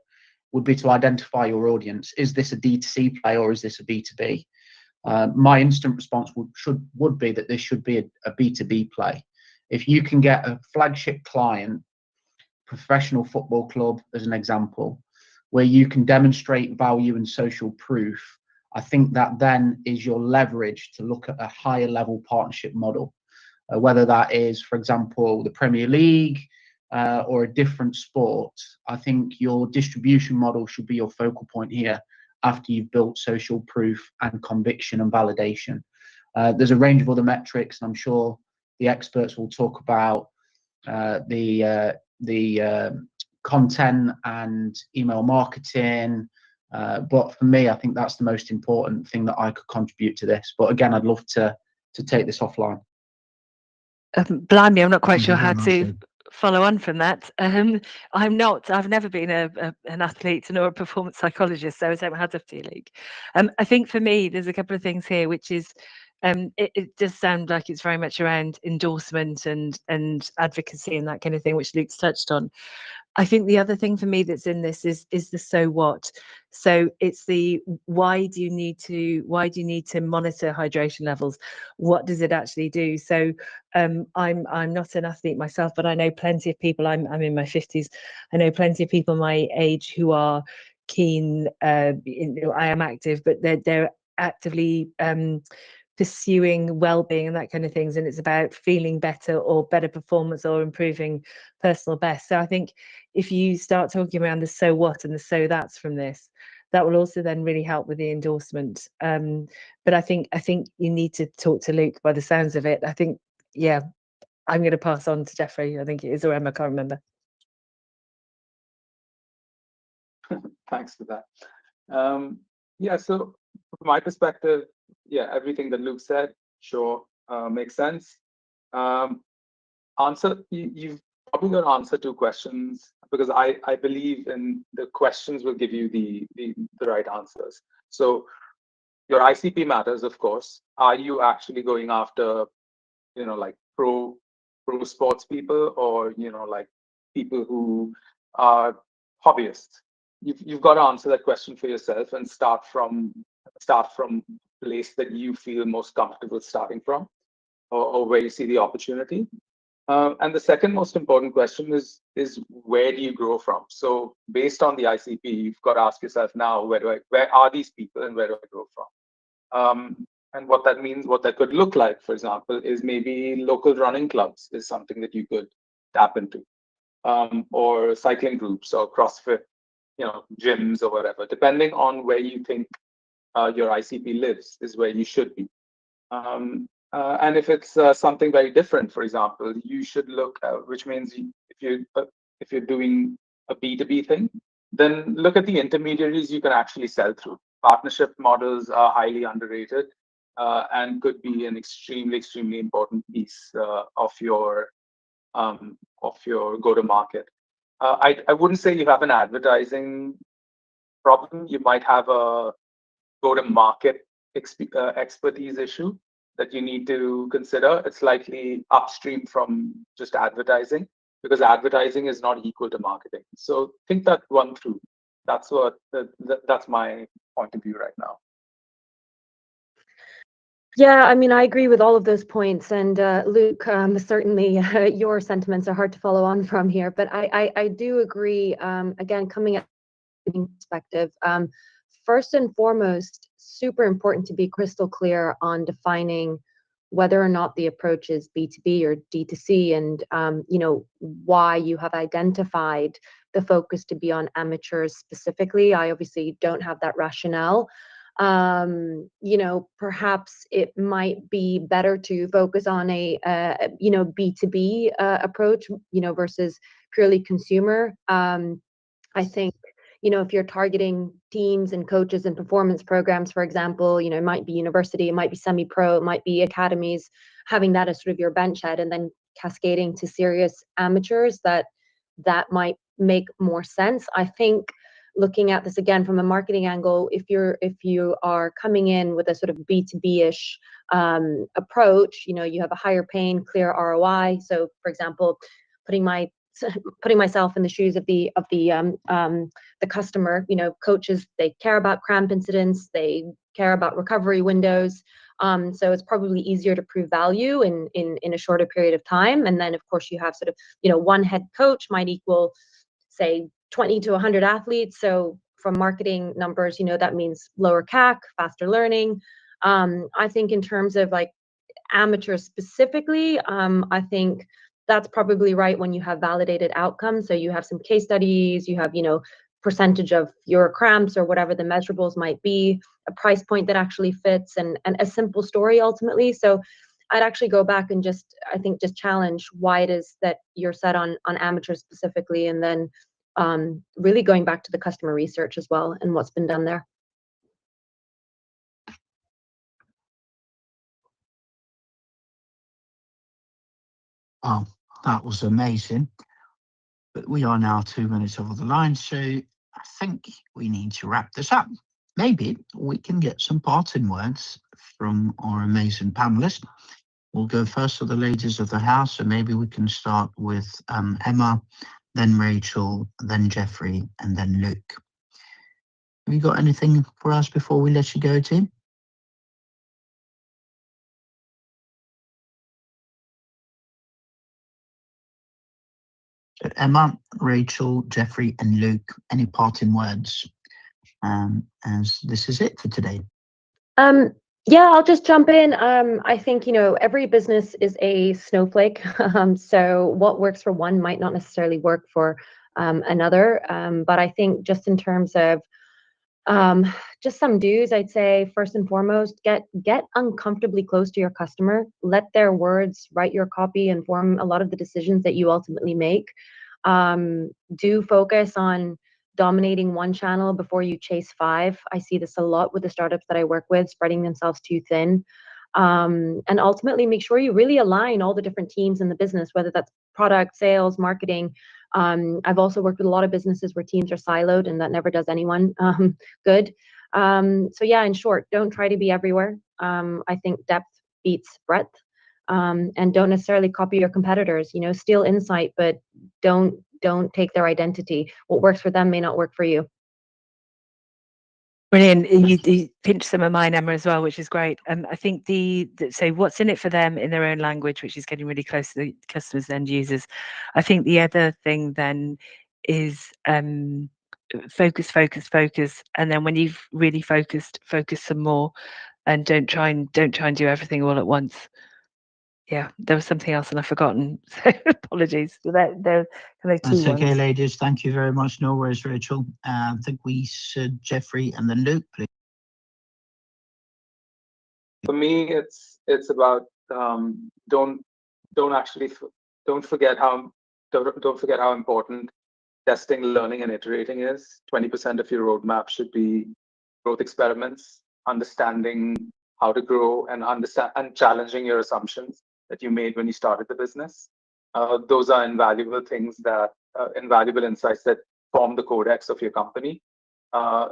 would be to identify your audience. Is this a D2C play or is this a B2B? My instant response would be that this should be a B2B play. If you can get a flagship client, professional football club as an example, where you can demonstrate value and social proof, I think that then is your leverage to look at a higher level partnership model, whether that is, for example, the Premier League or a different sport. I think your distribution model should be your focal point here after you've built social proof and conviction and validation. There's a range of other metrics, and I'm sure the experts will talk about the content and email marketing. But for me, I think that's the most important thing that I could contribute to this. But again, I'd love to take this offline. Blimey, I'm not quite sure how to follow on from that. I've never been an athlete nor a performance psychologist, so I don't have to Luke. I think for me, there's a couple of things here, which is it does sound like it's very much around endorsement and advocacy and that kind of thing, which Luke's touched on. I think the other thing for me that's in this is the so what. So it's the why do you need to monitor hydration levels? What does it actually do? So I'm not an athlete myself, but I know plenty of people. I'm in my 50s. I know plenty of people my age who are keen. I am active, but they're actively pursuing well-being and that kind of things, and it's about feeling better or better performance or improving personal best. So I think if you start talking around the so what and the so that's from this, that will also then really help with the endorsement. But I think you need to talk to Luke by the sounds of it. I think, yeah, I'm going to pass on to Jeffrey. I think it is, or Emma, I can't remember. Thanks for that. Yeah, so from my perspective, yeah, everything that Luke said, sure, makes sense. You've probably got to answer two questions, because I believe in the questions will give you the right answers. So your ICP matters, of course. Are you actually going after, like pro sports people, or like people who are hobbyists? You've got to answer that question for yourself and start from place that you feel most comfortable starting from, or where you see the opportunity. And the second most important question is where do you grow from? So based on the ICP, you've got to ask yourself now, where are these people and where do I grow from? And what that means, what that could look like, for example, is maybe local running clubs is something that you could tap into, or cycling groups or CrossFit, gyms or whatever, depending on where you think your ICP lives is where you should be. And if it's something very different, for example, you should look at, which means if you're doing a B2B thing, then look at the intermediaries you can actually sell through. Partnership models are highly underrated and could be an extremely important piece of your go-to-market. I wouldn't say you have an advertising problem. You might have a go-to-market expertise issue that you need to consider. It's likely upstream from just advertising, because advertising is not equal to marketing. So think that one through. That's my point of view right now. Yeah, I mean, I agree with all of those points, and Luke, certainly your sentiments are hard to follow on from here, but I do agree. Again, coming at the perspective, first and foremost, super important to be crystal clear on defining whether or not the approach is B2B or D2C, and why you have identified the focus to be on amateurs specifically. I obviously don't have that rationale. Perhaps it might be better to focus on a B2B approach, versus purely consumer. I think, if you're targeting teams and coaches and performance programs, for example, it might be university, it might be semi-pro, it might be academies, having that as sort of your benchhead and then cascading to serious amateurs, that might make more sense. I think looking at this again from a marketing angle, if you are coming in with a sort of B2B-ish approach, you have a higher paying, clear ROI. So for example, putting myself in the shoes of the customer, coaches, they care about cramp incidents, they care about recovery windows. So it's probably easier to prove value in a shorter period of time. And then of course you have sort of, one head coach might equal, say, 20 to 100 athletes. So from marketing numbers, that means lower CAC, faster learning. I think in terms of like amateurs specifically, I think that's probably right when you have validated outcomes. So you have some case studies, you have, percentage of your cramps or whatever the measurables might be, a price point that actually fits, and a simple story ultimately. So I'd actually go back and just challenge why it is that you're set on amateurs specifically, and then really going back to the customer research as well and what's been done there. Oh, that was amazing. But we are now 2 minutes over the line, so I think we need to wrap this up. Maybe we can get some parting words from our amazing panelists. We'll go first to the ladies of the house, so maybe we can start with Emma, then Rachel, then Jeffrey, and then Luke. Have you got anything for us before we let you go, team? So Emma, Rachel, Jeffrey, and Luke, any parting words? As this is it for today. Yeah, I'll just jump in. I think, every business is a snowflake. So what works for one might not necessarily work for another. But I think just in terms of just some do's, I'd say first and foremost, get uncomfortably close to your customer. Let their words write your copy and form a lot of the decisions that you ultimately make. Do focus on dominating one channel before you chase 5. I see this a lot with the startups that I work with, spreading themselves too thin. And ultimately make sure you really align all the different teams in the business, whether that's product, sales, marketing. I've also worked with a lot of businesses where teams are siloed, and that never does anyone good. So yeah, in short, don't try to be everywhere. I think depth beats breadth. And don't necessarily copy your competitors. Steal insight, but don't take their identity. What works for them may not work for you. Brilliant. You pinched some of mine, Emma, as well, which is great. I think so what's in it for them in their own language, which is getting really close to the customers and end users. I think the other thing then is focus, and then when you've really focus some more, and don't try and do everything all at once. Yeah, there was something else and I've forgotten. So apologies. They're kind of two That's okay, ones. ladies. Thank you very much. No worries, Rachel. I think we said Jeffrey and then Luke, please. For me, it's about don't forget how important testing, learning, and iterating is. 20% of your roadmap should be growth experiments, understanding how to grow, and challenging your assumptions that you made when you started the business. Those are invaluable things invaluable insights that form the codex of your company.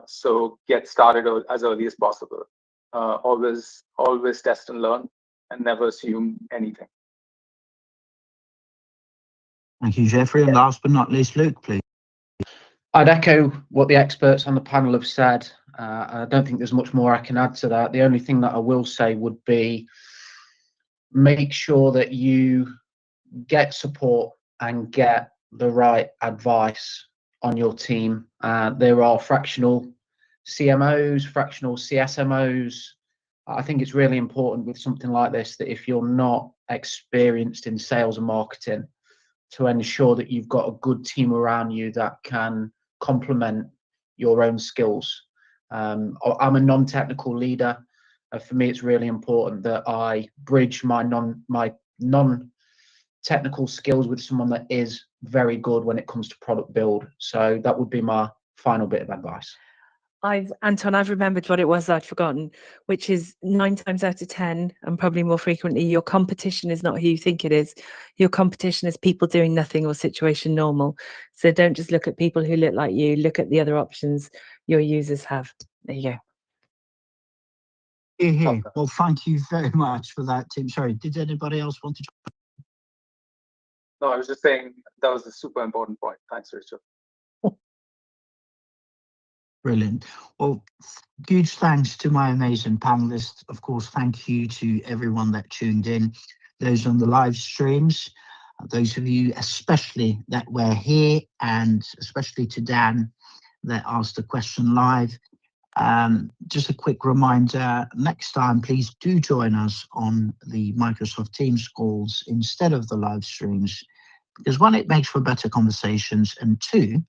So get started as early as possible. Always test and learn, and never assume anything. Thank you, Jeffrey. And last but not least, Luke, please. I'd echo what the experts on the panel have said. I don't think there's much more I can add to that. The only thing that I will say would be make sure that you get support and get the right advice on your team. There are fractional CMOs, fractional CSMOs. I think it's really important with something like this that if you're not experienced in sales and marketing, to ensure that you've got a good team around you that can complement your own skills. I'm a non-technical leader. For me, it's really important that I bridge my non-technical skills with someone that is very good when it comes to product build. So that would be my final bit of advice. Anton, I've remembered what it was I'd forgotten, which is 9 times out of 10, and probably more frequently, your competition is not who you think it is. Your competition is people doing nothing or situation normal. So don't just look at people who look like you, look at the other options your users have. There you go. Okay. Well, thank you very much for that, Tim. Sorry, did anybody else want to? No, I was just saying that was a super important point. Thanks, Rachel. Brilliant. Well, huge thanks to my amazing panelists. Of course, thank you to everyone that tuned in, those on the live streams, those of you especially that were here, and especially to Dan that asked a question live. Just a quick reminder, next time, please do join us on the Microsoft Teams calls instead of the live streams, because one, it makes for better conversations, and two,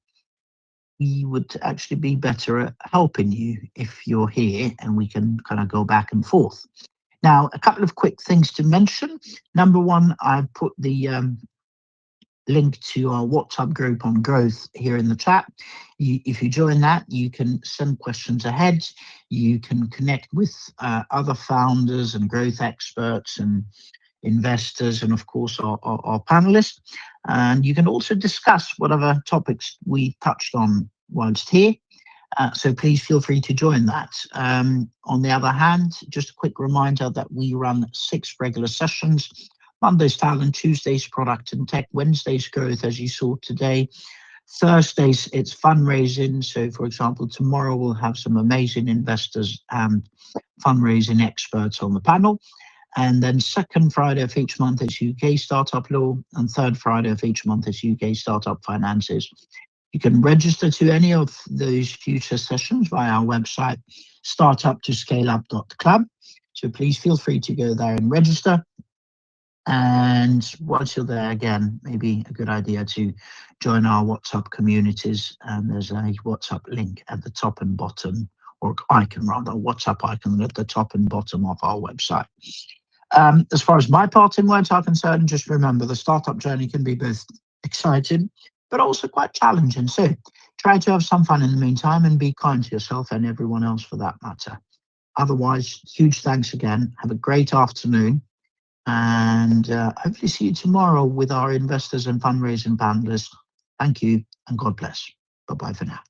we would actually be better at helping you if you're here and we can kind of go back and forth. Now, a couple of quick things to mention. Number one, I put the link to our WhatsApp group on growth here in the chat. If you join that, you can send questions ahead. You can connect with other founders and growth experts and investors, and of course our panelists. And you can also discuss whatever topics we touched on whilst here. So please feel free to join that. On the other hand, just a quick reminder that we run 6 regular sessions. Monday's talent, Tuesday's product and tech, Wednesday's growth, as you saw today. Thursdays, it's fundraising. So for example, tomorrow we'll have some amazing investors and fundraising experts on the panel. And then second Friday of each month is UK Startup Law, and third Friday of each month is UK Startup Finances. You can register to any of those future sessions via our website, startuptoscaleup.club. So please feel free to go there and register. And once you're there, again, maybe a good idea to join our WhatsApp communities. And there's a WhatsApp link at the top and bottom, or icon rather, WhatsApp icon at the top and bottom of our website. As far as my parting words are concerned, just remember the startup journey can be both exciting, but also quite challenging. So try to have some fun in the meantime and be kind to yourself and everyone else for that matter. Otherwise, huge thanks again. Have a great afternoon. And hopefully see you tomorrow with our investors and fundraising panelists. Thank you and God bless. Bye-bye for now.